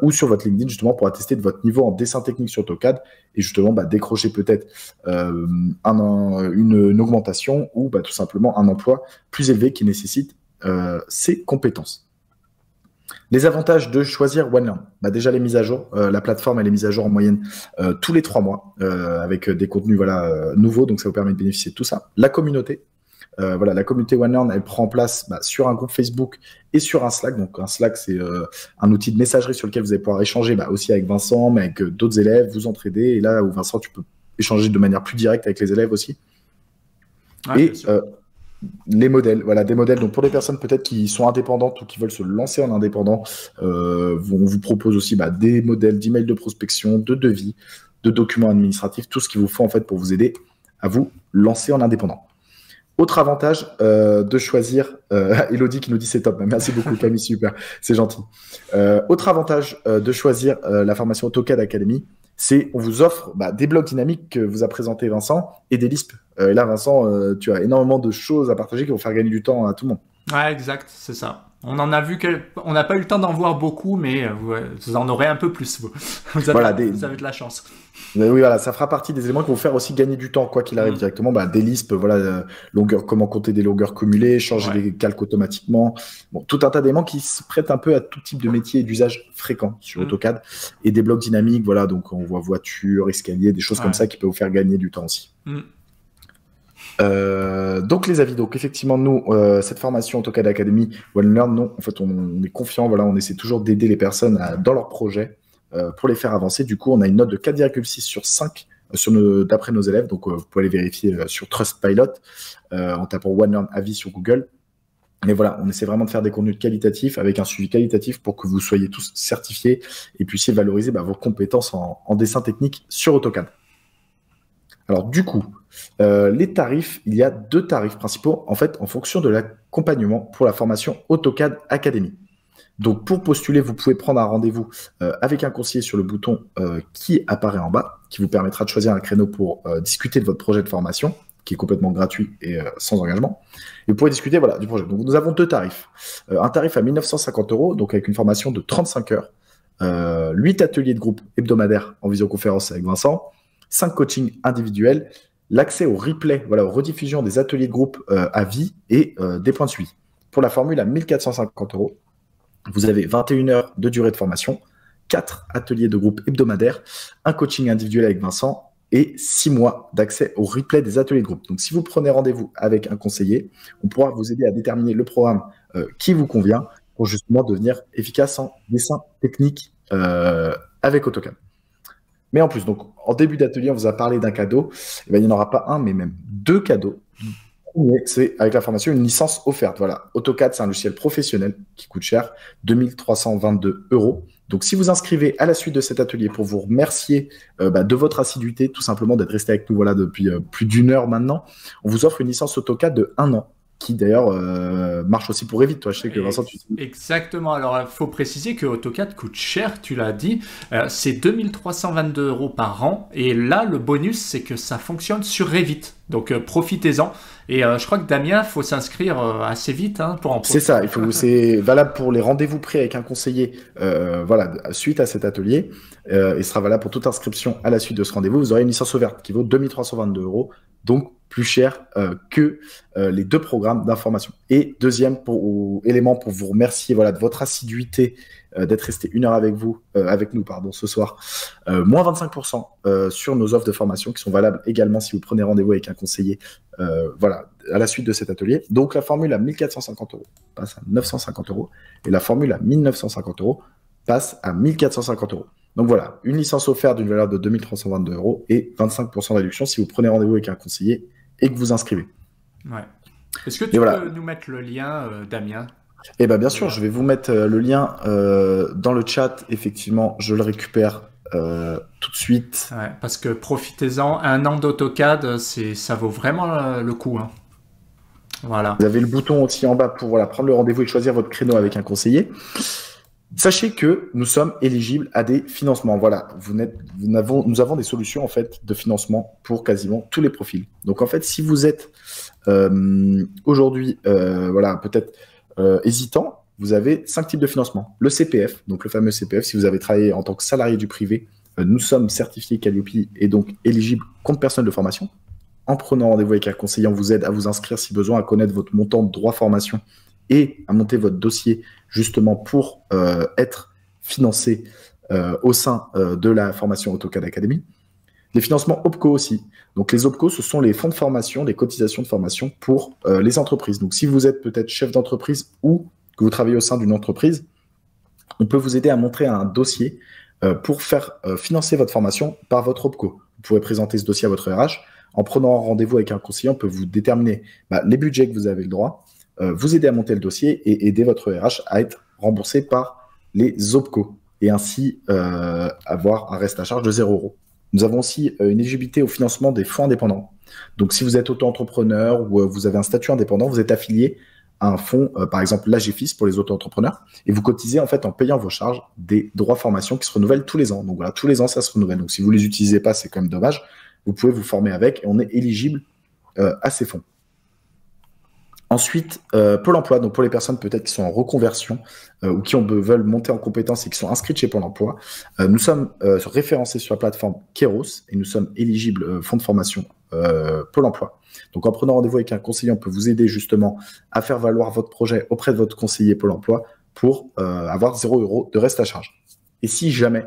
ou sur votre LinkedIn, justement, pour attester de votre niveau en dessin technique sur AutoCAD et justement décrocher peut-être une augmentation ou tout simplement un emploi plus élevé qui nécessite ces compétences. Les avantages de choisir OneLearn. Déjà, les mises à jour. La plateforme, elle est mise à jour en moyenne tous les 3 mois avec des contenus nouveaux. Donc, ça vous permet de bénéficier de tout ça. La communauté. La communauté OneLearn, elle prend place sur un groupe Facebook et sur un Slack. Donc, un Slack, c'est un outil de messagerie sur lequel vous allez pouvoir échanger aussi avec Vincent, mais avec d'autres élèves, vous entraider. Et là où Vincent, tu peux échanger de manière plus directe avec les élèves aussi. Et les modèles, des modèles. Donc pour les personnes peut-être qui sont indépendantes ou qui veulent se lancer en indépendant, on vous propose aussi des modèles d'emails de prospection, de devis, de documents administratifs, tout ce qu'il vous faut en fait pour vous aider à vous lancer en indépendant. Autre avantage de choisir, Elodie qui nous dit c'est top, merci beaucoup Camille, super, c'est gentil. Autre avantage de choisir la formation AutoCAD Academy, c'est on vous offre des blocs dynamiques que vous a présenté Vincent et des listes. Et là, Vincent, tu as énormément de choses à partager qui vont faire gagner du temps à tout le monde. Ouais, exact, c'est ça. On en a vu on n'a pas eu le temps d'en voir beaucoup, mais vous en aurez un peu plus. Vous avez, vous avez de la chance. Mais oui, voilà, ça fera partie des éléments qui vont faire aussi gagner du temps, quoi qu'il arrive directement. Bah, des listes, voilà, longueur, comment compter des longueurs cumulées, changer les calques automatiquement. Bon, tout un tas d'éléments qui se prêtent un peu à tout type de métier et d'usage fréquent sur AutoCAD. Et des blocs dynamiques, voilà, donc on voit voiture, escalier, des choses comme ça qui peuvent vous faire gagner du temps aussi. Donc les avis, donc effectivement nous cette formation AutoCAD Academy OneLearn, non, en fait on est confiant, voilà, on essaie toujours d'aider les personnes dans leurs projets pour les faire avancer. Du coup on a une note de 4,6 sur 5 d'après nos élèves, donc vous pouvez aller vérifier sur Trustpilot en tapant OneLearn avis sur Google. Mais voilà, on essaie vraiment de faire des contenus qualitatifs avec un suivi qualitatif pour que vous soyez tous certifiés et puissiez valoriser vos compétences en dessin technique sur AutoCAD. Alors du coup, les tarifs, il y a 2 tarifs principaux en fait en fonction de l'accompagnement pour la formation AutoCAD Academy. Donc pour postuler, vous pouvez prendre un rendez-vous avec un conseiller sur le bouton qui apparaît en bas, qui vous permettra de choisir un créneau pour discuter de votre projet de formation, qui est complètement gratuit et sans engagement. Et vous pourrez discuter voilà, du projet. Donc nous avons 2 tarifs. Un tarif à 1 950 €, donc avec une formation de 35 heures, 8 ateliers de groupe hebdomadaires en visioconférence avec Vincent, 5 coachings individuels, l'accès au replay, voilà, aux rediffusions des ateliers de groupe à vie et des points de suivi. Pour la formule à 1 450 €, vous avez 21 heures de durée de formation, 4 ateliers de groupe hebdomadaires, un coaching individuel avec Vincent et 6 mois d'accès au replay des ateliers de groupe. Donc, si vous prenez rendez-vous avec un conseiller, on pourra vous aider à déterminer le programme qui vous convient pour justement devenir efficace en dessin technique avec AutoCAD. Mais en plus, donc, en début d'atelier, on vous a parlé d'un cadeau. Eh bien, il n'y en aura pas un, mais même 2 cadeaux. C'est avec la formation une licence offerte. Voilà, AutoCAD, c'est un logiciel professionnel qui coûte cher, 2 322 €. Donc, si vous inscrivez à la suite de cet atelier pour vous remercier de votre assiduité, tout simplement d'être resté avec nous voilà, depuis plus d'1 heure maintenant, on vous offre une licence AutoCAD de 1 an. Qui d'ailleurs marche aussi pour Revit. Toi, je sais que Vincent, tu sais. Exactement. Alors, il faut préciser que AutoCAD coûte cher, tu l'as dit. C'est 2 322 € par an. Et là, le bonus, c'est que ça fonctionne sur Revit. Donc, profitez-en. Et je crois que Damien, il faut s'inscrire assez vite pour en profiter. C'est ça. C'est valable pour les rendez-vous pris avec un conseiller voilà, suite à cet atelier. Il sera valable pour toute inscription à la suite de ce rendez-vous. Vous aurez une licence ouverte qui vaut 2 322 €. Donc, plus cher que les 2 programmes d'information. Et deuxième élément pour vous remercier voilà, de votre assiduité, d'être resté 1 heure avec nous ce soir, moins 25% sur nos offres de formation qui sont valables également si vous prenez rendez-vous avec un conseiller voilà, à la suite de cet atelier. Donc la formule à 1 450 € passe à 950 € et la formule à 1 950 € passe à 1 450 €. Donc voilà, une licence offerte d'une valeur de 2 322 € et 25% de réduction si vous prenez rendez-vous avec un conseiller et que vous inscrivez. Ouais. Est-ce que tu peux nous mettre le lien, Damien ? Eh bien, bien sûr, je vais vous mettre le lien dans le chat. Effectivement, je le récupère tout de suite. Ouais, parce que profitez-en, 1 an d'AutoCAD, ça vaut vraiment le coup. Voilà. Vous avez le bouton aussi en bas pour voilà, prendre le rendez-vous et choisir votre créneau avec un conseiller. Sachez que nous sommes éligibles à des financements. Voilà, nous avons des solutions en fait de financement pour quasiment tous les profils. Donc en fait, si vous êtes aujourd'hui, voilà, peut-être hésitant, vous avez 5 types de financement. Le CPF, donc le fameux CPF, si vous avez travaillé en tant que salarié du privé, nous sommes certifiés Calliope et donc éligibles compte personnel de formation. En prenant rendez-vous avec un conseiller, on vous aide à vous inscrire si besoin, à connaître votre montant de droit formation et à monter votre dossier justement pour être financé au sein de la formation AutoCAD Academy. Les financements OPCO aussi. Donc les OPCO, ce sont les fonds de formation, les cotisations de formation pour les entreprises. Donc si vous êtes peut-être chef d'entreprise ou que vous travaillez au sein d'une entreprise, on peut vous aider à montrer un dossier pour faire financer votre formation par votre OPCO. Vous pourrez présenter ce dossier à votre RH. En prenant rendez-vous avec un conseiller, on peut vous déterminer les budgets que vous avez le droit, vous aider à monter le dossier et aider votre RH à être remboursé par les OPCO et ainsi avoir un reste à charge de 0 €. Nous avons aussi une éligibilité au financement des fonds indépendants. Donc, si vous êtes auto-entrepreneur ou vous avez un statut indépendant, vous êtes affilié à un fonds, par exemple l'AGFIS pour les auto-entrepreneurs, et vous cotisez en fait en payant vos charges des droits formation qui se renouvellent tous les ans. Donc voilà, tous les ans, ça se renouvelle. Donc, si vous ne les utilisez pas, c'est quand même dommage. Vous pouvez vous former avec et on est éligible à ces fonds. Ensuite, Pôle emploi, donc pour les personnes peut-être qui sont en reconversion ou qui veulent monter en compétences et qui sont inscrites chez Pôle emploi, nous sommes référencés sur la plateforme Keros et nous sommes éligibles fonds de formation Pôle emploi. Donc en prenant rendez-vous avec un conseiller, on peut vous aider justement à faire valoir votre projet auprès de votre conseiller Pôle emploi pour avoir 0 € de reste à charge. Et si jamais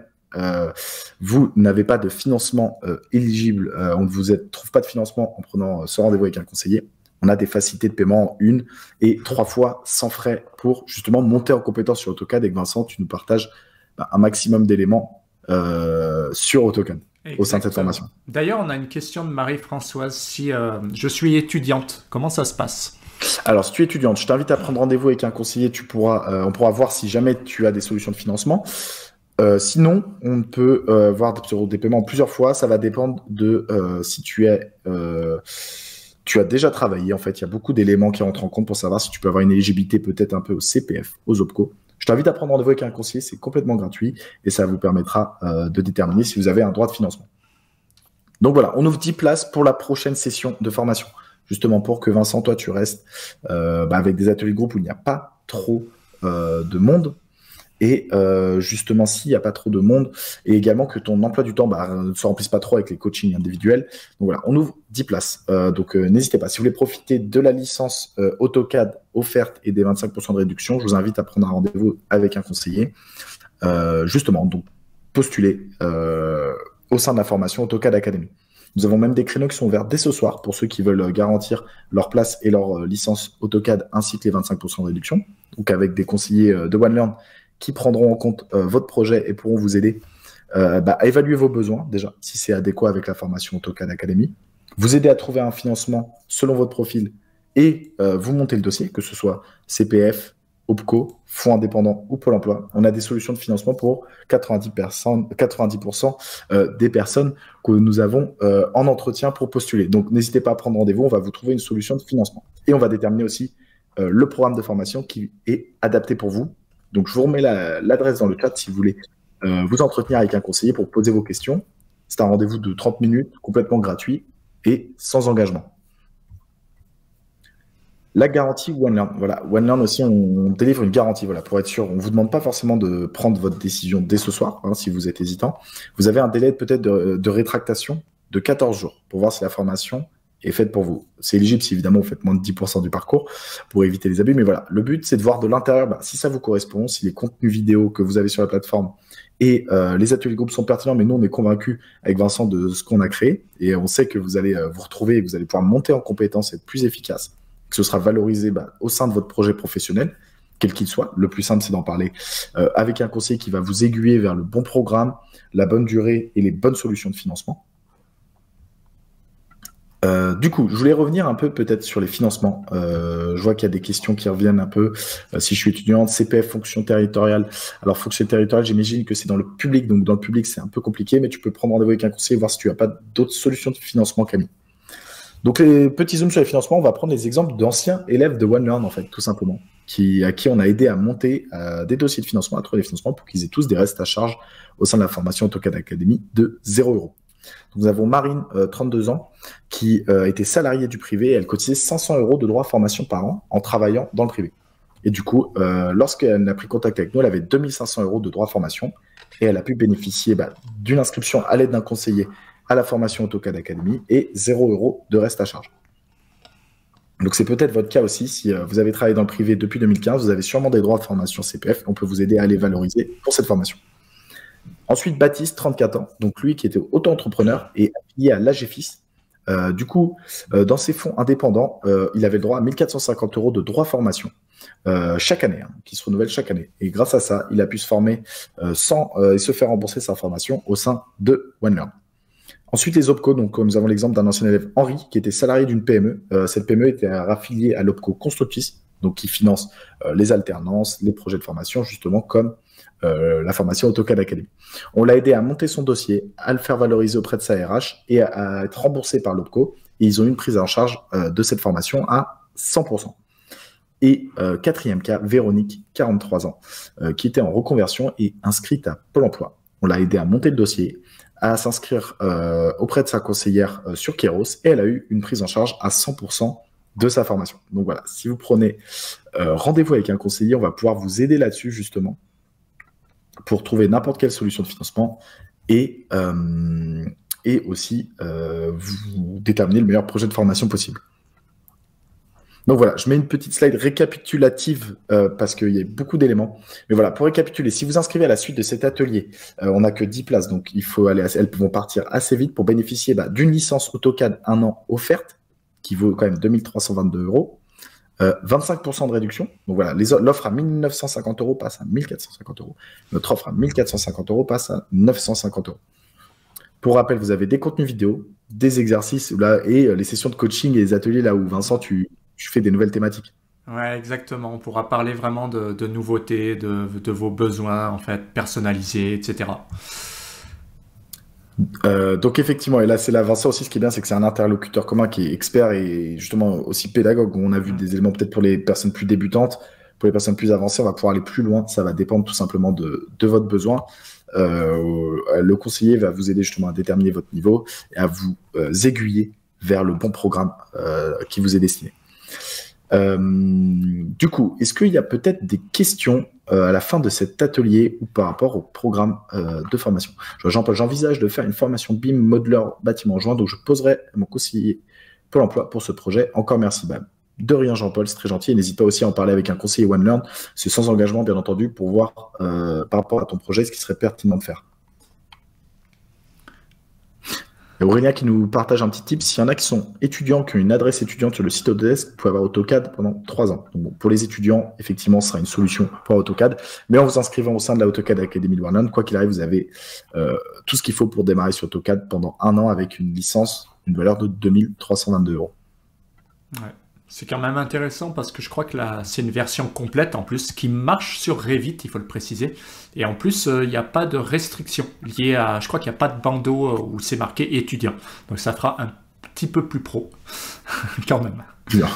vous n'avez pas de financement éligible, on ne vous trouve pas de financement en prenant ce rendez-vous avec un conseiller, on a des facilités de paiement 1 et 3 fois sans frais pour justement monter en compétence sur AutoCAD. Et que Vincent, tu nous partages un maximum d'éléments sur AutoCAD. Exactement. Au sein de cette formation. D'ailleurs, on a une question de Marie-Françoise. Si je suis étudiante, comment ça se passe ? Alors, si tu es étudiante, je t'invite à prendre rendez-vous avec un conseiller. On pourra voir si jamais tu as des solutions de financement. Sinon, on peut voir des paiements en plusieurs fois. Ça va dépendre de si tu as déjà travaillé. En fait, il y a beaucoup d'éléments qui rentrent en compte pour savoir si tu peux avoir une éligibilité peut-être un peu au CPF, aux OPCO. Je t'invite à prendre rendez-vous avec un conseiller, c'est complètement gratuit et ça vous permettra de déterminer si vous avez un droit de financement. Donc voilà, on ouvre 10 places pour la prochaine session de formation, justement pour que Vincent, toi, tu restes avec des ateliers de groupe où il n'y a pas trop de monde. Et justement, s'il n'y a pas trop de monde, et également que ton emploi du temps ne se remplisse pas trop avec les coachings individuels. Donc voilà, on ouvre 10 places. Donc n'hésitez pas. Si vous voulez profiter de la licence AutoCAD offerte et des 25% de réduction, je vous invite à prendre un rendez-vous avec un conseiller. Justement, donc postuler au sein de la formation AutoCAD Academy. Nous avons même des créneaux qui sont ouverts dès ce soir pour ceux qui veulent garantir leur place et leur licence AutoCAD ainsi que les 25% de réduction. Donc avec des conseillers de OneLearn qui prendront en compte votre projet et pourront vous aider à évaluer vos besoins, déjà, si c'est adéquat avec la formation AutoCAD Academy, vous aider à trouver un financement selon votre profil et vous monter le dossier, que ce soit CPF, OPCO, fonds indépendants ou Pôle emploi. On a des solutions de financement pour 90% des personnes que nous avons en entretien pour postuler. Donc, n'hésitez pas à prendre rendez-vous, on va vous trouver une solution de financement. Et on va déterminer aussi le programme de formation qui est adapté pour vous. Donc, je vous remets l'adresse dans le chat si vous voulez vous entretenir avec un conseiller pour poser vos questions. C'est un rendez-vous de 30 minutes, complètement gratuit et sans engagement. La garantie OneLearn. Voilà, OneLearn aussi, on délivre une garantie pour être sûr. On ne vous demande pas forcément de prendre votre décision dès ce soir, si vous êtes hésitant. Vous avez un délai peut-être de rétractation de 14 jours pour voir si la formation est faite pour vous. C'est éligible si évidemment vous faites moins de 10% du parcours pour éviter les abus. Mais voilà, le but, c'est de voir de l'intérieur si ça vous correspond, si les contenus vidéo que vous avez sur la plateforme et les ateliers de groupe sont pertinents. Mais nous, on est convaincus avec Vincent de ce qu'on a créé et on sait que vous allez vous retrouver et que vous allez pouvoir monter en compétences et être plus efficace. Que ce sera valorisé au sein de votre projet professionnel, quel qu'il soit. Le plus simple, c'est d'en parler avec un conseiller qui va vous aiguiller vers le bon programme, la bonne durée et les bonnes solutions de financement. Du coup, je voulais revenir un peu peut-être sur les financements. Je vois qu'il y a des questions qui reviennent un peu. Si je suis étudiante, CPF, fonction territoriale. Alors, fonction territoriale, j'imagine que c'est dans le public. Donc, dans le public, c'est un peu compliqué, mais tu peux prendre rendez-vous avec un conseiller et voir si tu n'as pas d'autres solutions de financement, Camille. Donc, les petits zooms sur les financements, on va prendre les exemples d'anciens élèves de OneLearn, en fait, tout simplement, à qui on a aidé à monter des dossiers de financement, à trouver des financements pour qu'ils aient tous des restes à charge au sein de la formation AutoCAD Academy de 0 €. Donc, nous avons Marine, 32 ans, qui était salariée du privé et elle cotisait 500 € de droits à formation par an en travaillant dans le privé. Et du coup, lorsqu'elle a pris contact avec nous, elle avait 2500 € de droits à formation et elle a pu bénéficier d'une inscription à l'aide d'un conseiller à la formation AutoCAD Academy et 0 € de reste à charge. Donc, c'est peut-être votre cas aussi. Si vous avez travaillé dans le privé depuis 2015, vous avez sûrement des droits de formation CPF. On peut vous aider à les valoriser pour cette formation. Ensuite, Baptiste, 34 ans, donc lui qui était auto-entrepreneur et affilié à l'AGFIS. Du coup, dans ses fonds indépendants, il avait le droit à 1450 € de droits formation chaque année, qui se renouvellent chaque année. Et grâce à ça, il a pu se former et se faire rembourser sa formation au sein de OneLearn. Ensuite, les OPCO, donc nous avons l'exemple d'un ancien élève, Henri, qui était salarié d'une PME. Cette PME était affiliée à l'OPCO Constructis, donc qui finance les alternances, les projets de formation, justement comme la formation AutoCAD Academy. On l'a aidé à monter son dossier, à le faire valoriser auprès de sa RH et à être remboursé par l'OPCO. Et ils ont eu une prise en charge de cette formation à 100%. Et quatrième cas, Véronique, 43 ans, qui était en reconversion et inscrite à Pôle emploi. On l'a aidé à monter le dossier, à s'inscrire auprès de sa conseillère sur Keros et elle a eu une prise en charge à 100% de sa formation. Donc voilà, si vous prenez rendez-vous avec un conseiller, on va pouvoir vous aider là-dessus justement pour trouver n'importe quelle solution de financement et aussi vous déterminer le meilleur projet de formation possible. Donc voilà, je mets une petite slide récapitulative parce qu'il y a beaucoup d'éléments. Mais voilà, pour récapituler, si vous inscrivez à la suite de cet atelier, on n'a que 10 places, donc il faut elles vont partir assez vite pour bénéficier d'une licence AutoCAD 1 an offerte, qui vaut quand même 2322 €, 25% de réduction. Donc voilà, l'offre à 1950 € passe à 1450 €. Notre offre à 1450 € passe à 950 €. Pour rappel, vous avez des contenus vidéo, des exercices là, et les sessions de coaching et les ateliers là où Vincent, tu fais des nouvelles thématiques. Ouais, exactement. On pourra parler vraiment de nouveautés, de vos besoins, en fait, personnalisés, etc. Donc effectivement, et là c'est là Vincent aussi, ce qui est bien, c'est que c'est un interlocuteur commun qui est expert et justement aussi pédagogue. On a vu des éléments peut-être pour les personnes plus débutantes, pour les personnes plus avancées, on va pouvoir aller plus loin. Ça va dépendre tout simplement de votre besoin. Le conseiller va vous aider justement à déterminer votre niveau et à vous aiguiller vers le bon programme qui vous est destiné. Du coup, est-ce qu'il y a peut-être des questions à la fin de cet atelier ou par rapport au programme de formation? Jean-Paul, j'envisage de faire une formation BIM Modeler bâtiment en juin, donc je poserai à mon conseiller Pôle emploi pour ce projet. Encore merci, de rien Jean-Paul, c'est très gentil. Et n'hésite pas aussi à en parler avec un conseiller OneLearn. C'est sans engagement, bien entendu, pour voir par rapport à ton projet ce qui serait pertinent de faire. Et Aurélien qui nous partage un petit tip. S'il y en a qui sont étudiants, qui ont une adresse étudiante sur le site Autodesk, vous pouvez avoir AutoCAD pendant 3 ans. Donc bon, pour les étudiants, effectivement, ce sera une solution pour AutoCAD. Mais en vous inscrivant au sein de la AutoCAD Academy de OneLearn, quoi qu'il arrive, vous avez tout ce qu'il faut pour démarrer sur AutoCAD pendant 1 an avec une licence, une valeur de 2322 €. Ouais. C'est quand même intéressant parce que je crois que là, c'est une version complète en plus qui marche sur Revit, il faut le préciser. Et en plus, il n'y a pas de restrictions liées à... Je crois qu'il n'y a pas de bandeau où c'est marqué étudiant. Donc ça fera un petit peu plus pro quand même. Bien.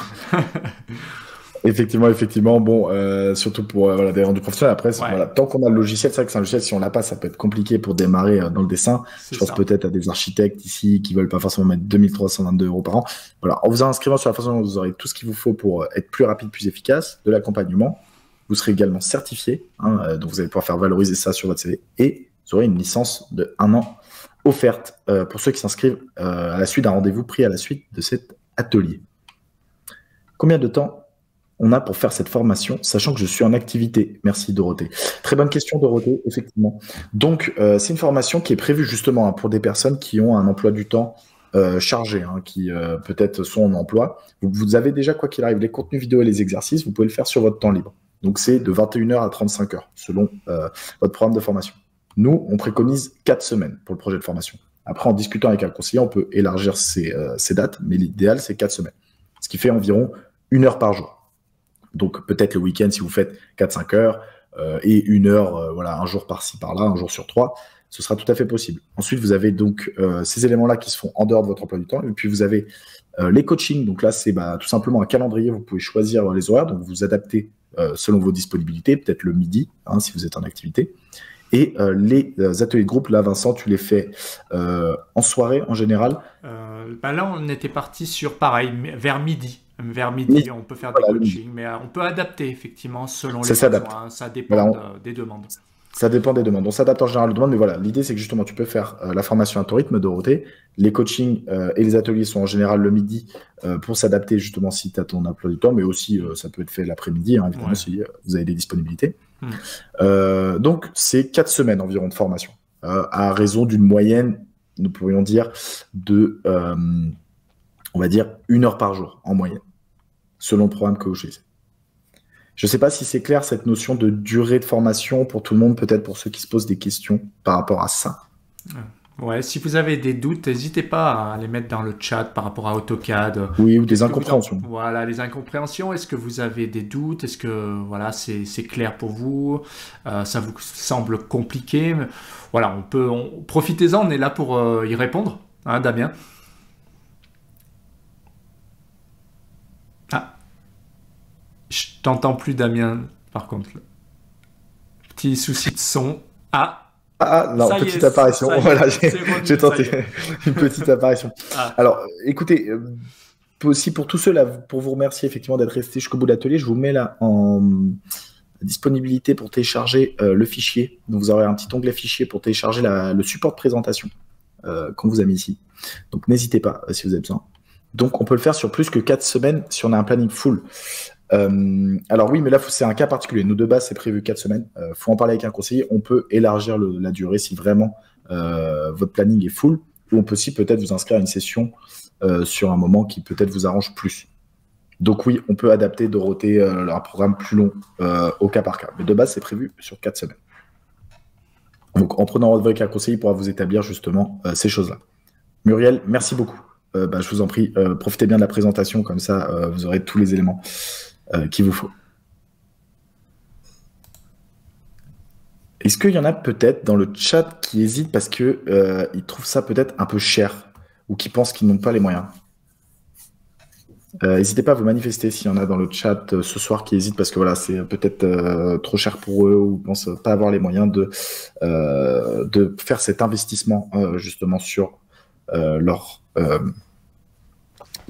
Effectivement. Bon, surtout pour des rendus professionnels. Après, voilà, tant qu'on a le logiciel, c'est vrai que c'est un logiciel, si on l'a pas, ça peut être compliqué pour démarrer dans le dessin. Je pense peut-être à des architectes ici qui veulent pas forcément mettre 2322 € par an. Voilà, en vous inscrivant sur la façon dont vous aurez tout ce qu'il vous faut pour être plus rapide, plus efficace, de l'accompagnement. Vous serez également certifié, donc vous allez pouvoir faire valoriser ça sur votre CV et vous aurez une licence de 1 an offerte pour ceux qui s'inscrivent à la suite d'un rendez-vous pris à la suite de cet atelier. Combien de temps on a pour faire cette formation, sachant que je suis en activité? Merci Dorothée. Très bonne question Dorothée, effectivement. Donc, c'est une formation qui est prévue justement pour des personnes qui ont un emploi du temps chargé, qui peut-être sont en emploi. Vous avez déjà, quoi qu'il arrive, les contenus vidéo et les exercices, vous pouvez le faire sur votre temps libre. Donc, c'est de 21 h à 35 h, selon votre programme de formation. Nous, on préconise 4 semaines pour le projet de formation. Après, en discutant avec un conseiller, on peut élargir ces dates, mais l'idéal, c'est 4 semaines. Ce qui fait environ 1 heure par jour. Donc peut-être le week-end si vous faites 4-5 heures et 1 heure, un jour par-ci par-là, un jour sur 3, ce sera tout à fait possible. Ensuite, vous avez donc ces éléments-là qui se font en dehors de votre emploi du temps. Et puis vous avez les coachings. Donc là, c'est tout simplement un calendrier. Vous pouvez choisir les horaires. Donc vous adaptez selon vos disponibilités, peut-être le midi si vous êtes en activité. Et les ateliers de groupe, là, Vincent, tu les fais en soirée en général. Là, on était parti sur pareil, vers midi. Vers midi, on peut faire des coachings, mais on peut adapter effectivement selon les besoins. Ça dépend des demandes. Ça dépend des demandes. On s'adapte en général aux demandes, mais voilà, l'idée c'est que justement tu peux faire la formation à ton rythme, Dorothée. Les coachings et les ateliers sont en général le midi pour s'adapter justement si tu as ton emploi du temps, mais aussi ça peut être fait l'après-midi, évidemment, si vous avez des disponibilités. Donc c'est 4 semaines environ de formation, à raison d'une moyenne, nous pourrions dire, de, on va dire, 1 heure par jour en moyenne, selon le programme que vous choisissez. Je ne sais pas si c'est clair cette notion de durée de formation pour tout le monde, peut-être pour ceux qui se posent des questions par rapport à ça. Ouais, si vous avez des doutes, n'hésitez pas à les mettre dans le chat par rapport à AutoCAD. Oui, ou des incompréhensions. Voilà, les incompréhensions. Est-ce que vous avez des doutes? Est-ce que voilà, c'est clair pour vous? Ça vous semble compliqué? Voilà, profitez-en, on est là pour y répondre, Damien. Je t'entends plus, Damien, par contre. Petit souci de son. Non, petite apparition. Voilà, j'ai tenté une petite apparition. Alors, écoutez, aussi pour tous ceux là, pour vous remercier effectivement d'être resté jusqu'au bout de l'atelier, je vous mets là en disponibilité pour télécharger le fichier. Donc vous aurez un petit onglet fichier pour télécharger le support de présentation qu'on vous a mis ici. Donc n'hésitez pas si vous avez besoin. Donc on peut le faire sur plus que 4 semaines si on a un planning full. Alors oui, mais là c'est un cas particulier. Nous de base c'est prévu 4 semaines. Faut en parler avec un conseiller. On peut élargir la durée si vraiment votre planning est full. Ou on peut aussi peut-être vous inscrire à une session sur un moment qui peut-être vous arrange plus. Donc oui, on peut adapter Dorothée un programme plus long au cas par cas. Mais de base, c'est prévu sur 4 semaines. Donc en prenant rendez-vous avec un conseiller, il pourra vous établir justement ces choses-là. Muriel, merci beaucoup. Je vous en prie, profitez bien de la présentation, comme ça vous aurez tous les éléments qu'il vous faut. Est-ce qu'il y en a peut-être dans le chat qui hésitent parce qu'ils trouvent ça peut-être un peu cher ou qui pensent qu'ils n'ont pas les moyens? N'hésitez pas à vous manifester s'il y en a dans le chat ce soir qui hésitent parce que voilà, c'est peut-être trop cher pour eux ou pensent pas avoir les moyens de faire cet investissement justement sur leur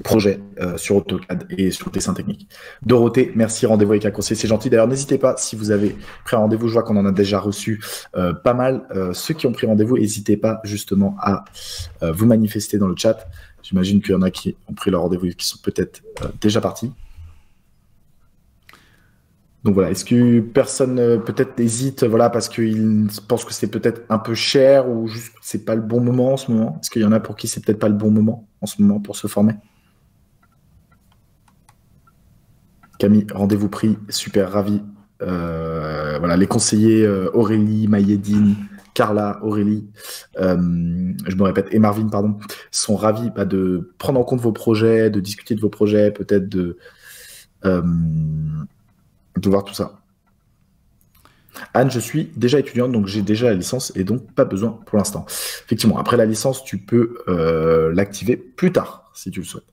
projet sur AutoCAD et sur le dessin technique. Dorothée, merci, rendez-vous avec un conseiller, c'est gentil. D'ailleurs, n'hésitez pas, si vous avez pris un rendez-vous, je vois qu'on en a déjà reçu pas mal. Ceux qui ont pris rendez-vous, n'hésitez pas justement à vous manifester dans le chat. J'imagine qu'il y en a qui ont pris leur rendez-vous et qui sont peut-être déjà partis. Donc voilà, est-ce que personne peut-être hésite voilà, parce qu'il pense que c'est peut-être un peu cher ou juste c'est pas le bon moment en ce moment? Est-ce qu'il y en a pour qui c'est peut-être pas le bon moment en ce moment pour se former? Camille, rendez-vous pris, super, ravi. Voilà, les conseillers Aurélie, Maïedine, Carla, Aurélie, je me répète, et Marvin, pardon, sont ravis de prendre en compte vos projets, de discuter de vos projets, peut-être de voir tout ça. Anne, je suis déjà étudiante, donc j'ai déjà la licence et donc pas besoin pour l'instant. Effectivement, après la licence, tu peux l'activer plus tard, si tu le souhaites.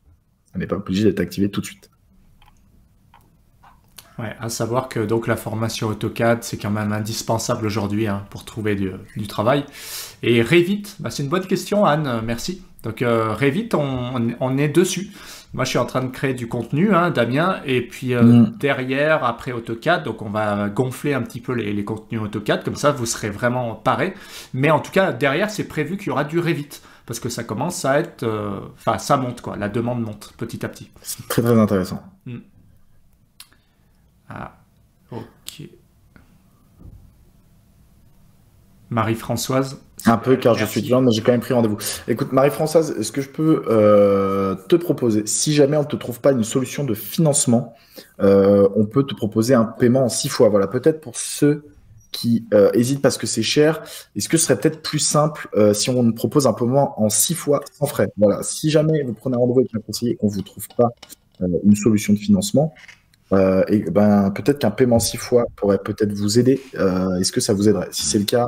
Elle n'est pas obligée d'être activée tout de suite. Ouais, à savoir que donc la formation AutoCAD, c'est quand même indispensable aujourd'hui pour trouver du travail. Et Revit, c'est une bonne question, Anne, merci. Donc Revit, on est dessus. Moi, je suis en train de créer du contenu, Damien, et puis derrière, après AutoCAD, donc on va gonfler un petit peu les contenus AutoCAD, comme ça, vous serez vraiment parés. Mais en tout cas, derrière, c'est prévu qu'il y aura du Revit, parce que ça commence à être... ça monte, quoi. La demande monte petit à petit. C'est très, très intéressant. Ah, ok. Marie-Françoise. Un peu, car je suis étudiante, mais j'ai quand même pris rendez-vous. Écoute, Marie-Françoise, est-ce que je peux te proposer, si jamais on ne te trouve pas une solution de financement, on peut te proposer un paiement en 6 fois. Voilà, peut-être pour ceux qui hésitent parce que c'est cher, est-ce que ce serait peut-être plus simple si on propose un paiement en 6 fois sans frais? Voilà, si jamais vous prenez un rendez-vous avec un conseiller et qu'on ne vous trouve pas une solution de financement, peut-être qu'un paiement 6 fois pourrait peut-être vous aider. Est-ce que ça vous aiderait? Si c'est le cas,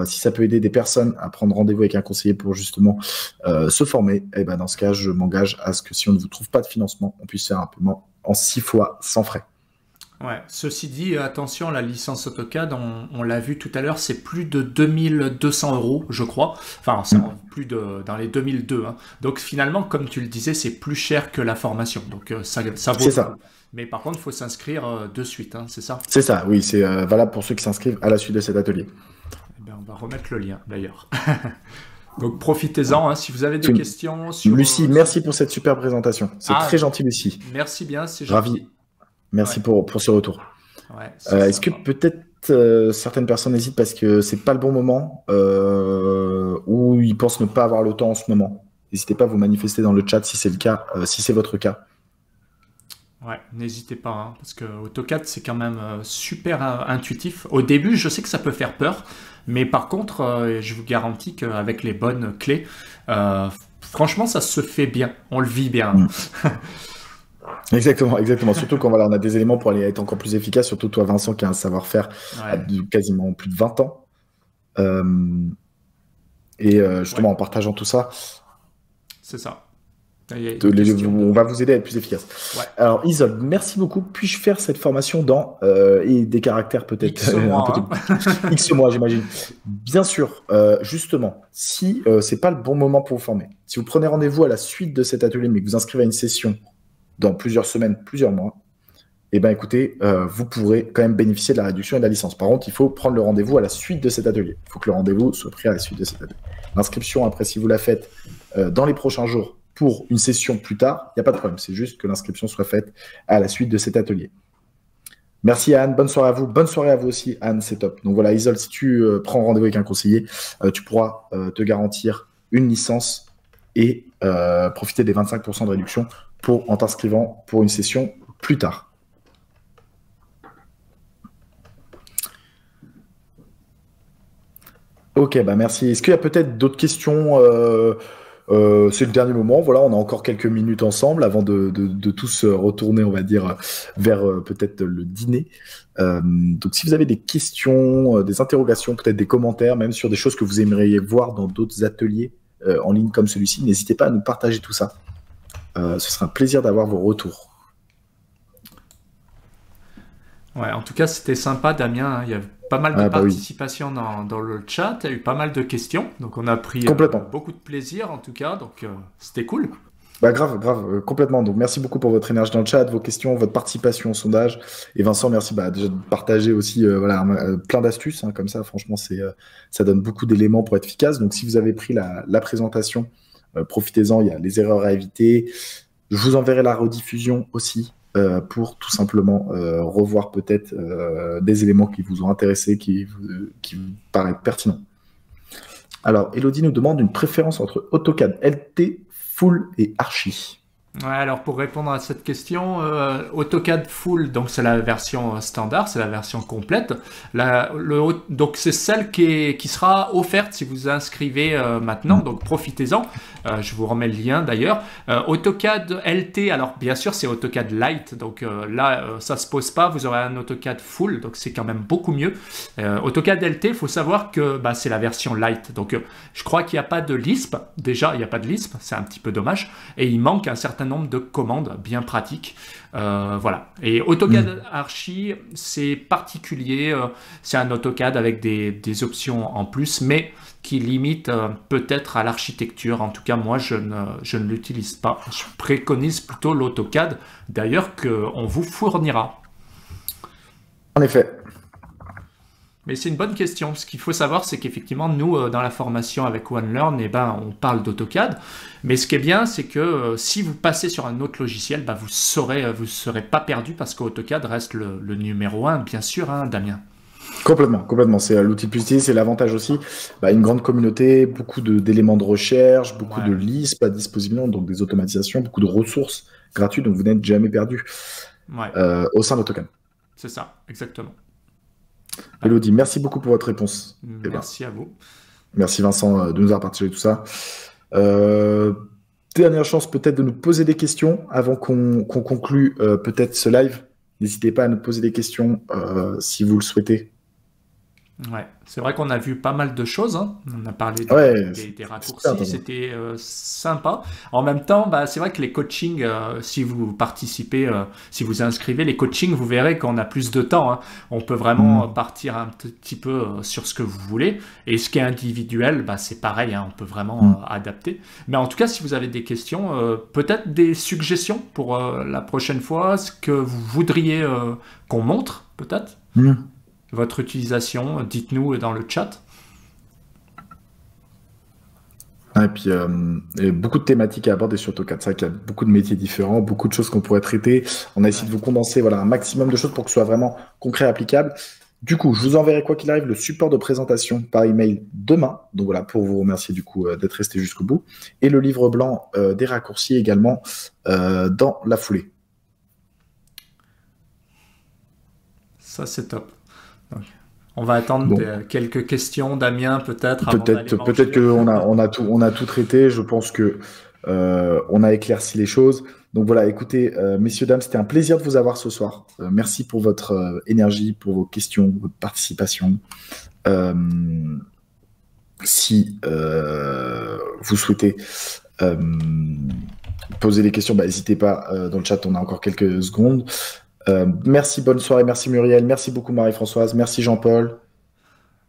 si ça peut aider des personnes à prendre rendez-vous avec un conseiller pour justement se former, dans ce cas, je m'engage à ce que si on ne vous trouve pas de financement, on puisse faire un paiement en 6 fois sans frais. Ouais. Ceci dit, attention, la licence AutoCAD, on l'a vu tout à l'heure, c'est plus de 2200 €, je crois. Enfin, c'est dans les 2002. Donc finalement, comme tu le disais, c'est plus cher que la formation. Donc ça vaut. C'est ça. Mais par contre, il faut s'inscrire de suite, c'est ça? C'est ça, oui, c'est valable pour ceux qui s'inscrivent à la suite de cet atelier. On va remettre le lien, d'ailleurs. Donc profitez-en, si vous avez des questions sur... Lucie, merci pour cette super présentation. C'est très gentil, Lucie. Merci bien, c'est gentil. Ravi. Merci pour ce retour. Ouais, est-ce que peut-être certaines personnes hésitent parce que c'est pas le bon moment ou ils pensent ne pas avoir le temps en ce moment? N'hésitez pas à vous manifester dans le chat si c'est le cas, si c'est votre cas. Ouais, n'hésitez pas, parce que AutoCAD, c'est quand même super intuitif. Au début, je sais que ça peut faire peur, mais par contre, je vous garantis qu'avec les bonnes clés, franchement, ça se fait bien. On le vit bien. Exactement. Surtout quand on a des éléments pour aller être encore plus efficace, surtout toi, Vincent, qui a un savoir-faire de quasiment plus de 20 ans. Justement, en partageant tout ça. C'est ça. On va vous aider à être plus efficace. Ouais. Alors, Isol, merci beaucoup. Puis-je faire cette formation dans et des caractères peut-être X mois, X mois, j'imagine. Bien sûr, justement, si c'est pas le bon moment pour vous former, si vous prenez rendez-vous à la suite de cet atelier, mais que vous inscrivez à une session dans plusieurs semaines, plusieurs mois, eh ben écoutez, vous pourrez quand même bénéficier de la réduction et de la licence. Par contre, il faut prendre le rendez-vous à la suite de cet atelier. Il faut que le rendez-vous soit pris à la suite de cet atelier. L'inscription, après, si vous la faites dans les prochains jours pour une session plus tard, il n'y a pas de problème. C'est juste que l'inscription soit faite à la suite de cet atelier. Merci Anne, bonne soirée à vous. Bonne soirée à vous aussi, Anne, c'est top. Donc voilà, Isol, si tu prends rendez-vous avec un conseiller, tu pourras te garantir une licence et profiter des 25% de réduction en t'inscrivant pour une session plus tard. Ok, bah merci. Est-ce qu'il y a peut-être d'autres questions c'est le dernier moment. Voilà, on a encore quelques minutes ensemble avant de tous retourner, on va dire, vers peut-être le dîner. Donc, si vous avez des questions, des interrogations, peut-être des commentaires, même sur des choses que vous aimeriez voir dans d'autres ateliers en ligne comme celui-ci, n'hésitez pas à nous partager tout ça. Ce sera un plaisir d'avoir vos retours. Ouais, en tout cas, c'était sympa, Damien, hein. Il y a pas mal de participation dans le chat. Il y a eu pas mal de questions. Donc, on a pris beaucoup de plaisir, en tout cas. Donc, c'était cool. Bah, grave, complètement. Donc, merci beaucoup pour votre énergie dans le chat, vos questions, votre participation au sondage. Et Vincent, merci déjà de partager aussi plein d'astuces. Hein, comme ça, franchement, ça donne beaucoup d'éléments pour être efficace. Donc, si vous avez pris la présentation, profitez-en. Il y a les erreurs à éviter. Je vous enverrai la rediffusion aussi. Pour tout simplement revoir peut-être des éléments qui vous ont intéressé, qui vous paraissent pertinents. Alors, Elodie nous demande une préférence entre AutoCAD LT, Full et Archi. Ouais, alors pour répondre à cette question, AutoCAD Full, donc c'est la version standard, c'est la version complète. Donc c'est celle qui sera offerte si vous inscrivez maintenant, donc profitez-en. Je vous remets le lien d'ailleurs. AutoCAD LT, alors bien sûr c'est AutoCAD Lite, donc là ça se pose pas, vous aurez un AutoCAD Full, donc c'est quand même beaucoup mieux. AutoCAD LT, il faut savoir que c'est la version Lite, donc je crois qu'il n'y a pas de Lisp, déjà il n'y a pas de Lisp, c'est un petit peu dommage, et il manque un certain nombre de commandes bien pratiques. Voilà. Et AutoCAD Archi, c'est particulier, c'est un AutoCAD avec des options en plus, mais qui limite peut-être à l'architecture. En tout cas, moi, je ne l'utilise pas. Je préconise plutôt l'AutoCAD, d'ailleurs, qu'on vous fournira. En effet. Mais c'est une bonne question. Ce qu'il faut savoir, c'est qu'effectivement, nous, dans la formation avec OneLearn, on parle d'AutoCAD. Mais ce qui est bien, c'est que si vous passez sur un autre logiciel, vous serez pas perdu parce qu'AutoCAD reste le numéro 1, bien sûr, hein, Damien. Complètement. C'est l'outil le plus utilisé, c'est l'avantage aussi. Une grande communauté, beaucoup d'éléments de recherche, beaucoup de Lisp à disposition, donc des automatisations, beaucoup de ressources gratuites, donc vous n'êtes jamais perdu au sein d'AutoCAD. C'est ça, exactement. Elodie, merci beaucoup pour votre réponse. Merci à vous. Merci Vincent de nous avoir partagé tout ça. Dernière chance peut-être de nous poser des questions avant qu'on conclue peut-être ce live. N'hésitez pas à nous poser des questions si vous le souhaitez. Ouais, c'est vrai qu'on a vu pas mal de choses, hein. On a parlé des raccourcis, c'était sympa. En même temps, c'est vrai que les coachings, si vous participez, si vous inscrivez, les coachings, vous verrez qu'on a plus de temps, hein. On peut vraiment partir un petit peu sur ce que vous voulez. Et ce qui est individuel, c'est pareil, hein, on peut vraiment adapter. Mais en tout cas, si vous avez des questions, peut-être des suggestions pour la prochaine fois, ce que vous voudriez qu'on montre, peut-être votre utilisation, dites-nous dans le chat. Et puis, il y a beaucoup de thématiques à aborder sur AutoCAD. C'est vrai qu'il y a beaucoup de métiers différents, beaucoup de choses qu'on pourrait traiter. On a essayé de vous condenser un maximum de choses pour que ce soit vraiment concret et applicable. Du coup, je vous enverrai quoi qu'il arrive le support de présentation par email demain. Donc voilà, pour vous remercier du coup d'être resté jusqu'au bout. Et le livre blanc des raccourcis également dans la foulée. Ça, c'est top. On va attendre quelques questions, Damien, peut-être. Peut-être qu'on a tout traité. Je pense que on a éclairci les choses. Donc voilà, écoutez, messieurs, dames, c'était un plaisir de vous avoir ce soir. Merci pour votre énergie, pour vos questions, votre participation. Si vous souhaitez poser des questions, bah, n'hésitez pas dans le chat, on a encore quelques secondes. Merci, bonne soirée, merci Muriel, merci beaucoup Marie-Françoise, merci Jean-Paul.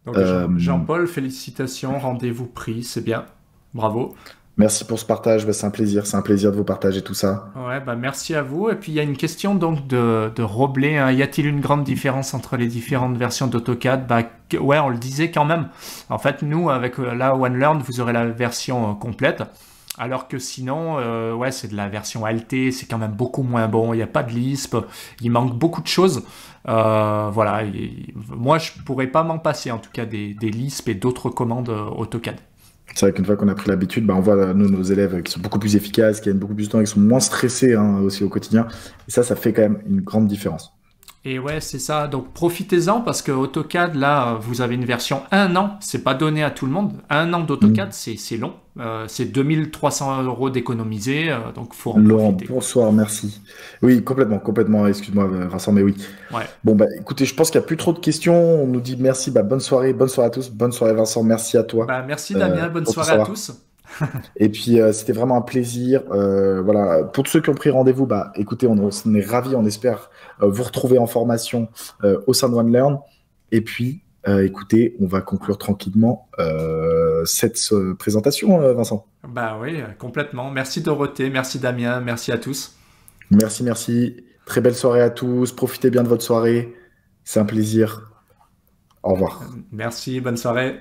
Donc Jean-Paul, félicitations, rendez-vous pris, c'est bien. Bravo. Merci pour ce partage, bah, c'est un plaisir de vous partager tout ça. Ouais, bah merci à vous. Et puis il y a une question donc de Roblé, hein. Y a-t-il une grande différence entre les différentes versions d'AutoCAD? Bah ouais, on le disait quand même. En fait, nous, avec la OneLearn, vous aurez la version complète. Alors que sinon, ouais, c'est de la version LT, c'est quand même beaucoup moins bon. Il n'y a pas de Lisp, il manque beaucoup de choses. Voilà, moi, je pourrais pas m'en passer, en tout cas, des Lisp et d'autres commandes AutoCAD. C'est vrai qu'une fois qu'on a pris l'habitude, bah, on voit nous, nos élèves qui sont beaucoup plus efficaces, qui gagnent beaucoup plus de temps, qui sont moins stressés hein, aussi au quotidien. Et ça fait quand même une grande différence. Et ouais, c'est ça. Donc profitez-en parce que AutoCAD, là, vous avez une version 1 an. C'est pas donné à tout le monde. 1 an d'AutoCAD, c'est long. C'est 2300 € d'économiser. Donc faut en Laurent, profiter. bonsoir, merci. Oui, complètement. Excuse-moi, Vincent, mais oui. Ouais. Bon, bah, écoutez, je pense qu'il n'y a plus trop de questions. On nous dit merci, bah, bonne soirée à tous. Bonne soirée, Vincent, merci à toi. Bah, merci Damien. Bonne Pour tout soirée à savoir. tous. Et puis, c'était vraiment un plaisir. Voilà. Pour tous ceux qui ont pris rendez-vous, bah, écoutez, on est ravis. On espère vous retrouver en formation au sein de OneLearn. Et puis, écoutez, on va conclure tranquillement cette présentation, Vincent. Bah oui, complètement. Merci Dorothée, merci Damien, merci à tous. Merci. Très belle soirée à tous. Profitez bien de votre soirée. C'est un plaisir. Au revoir. Merci, bonne soirée.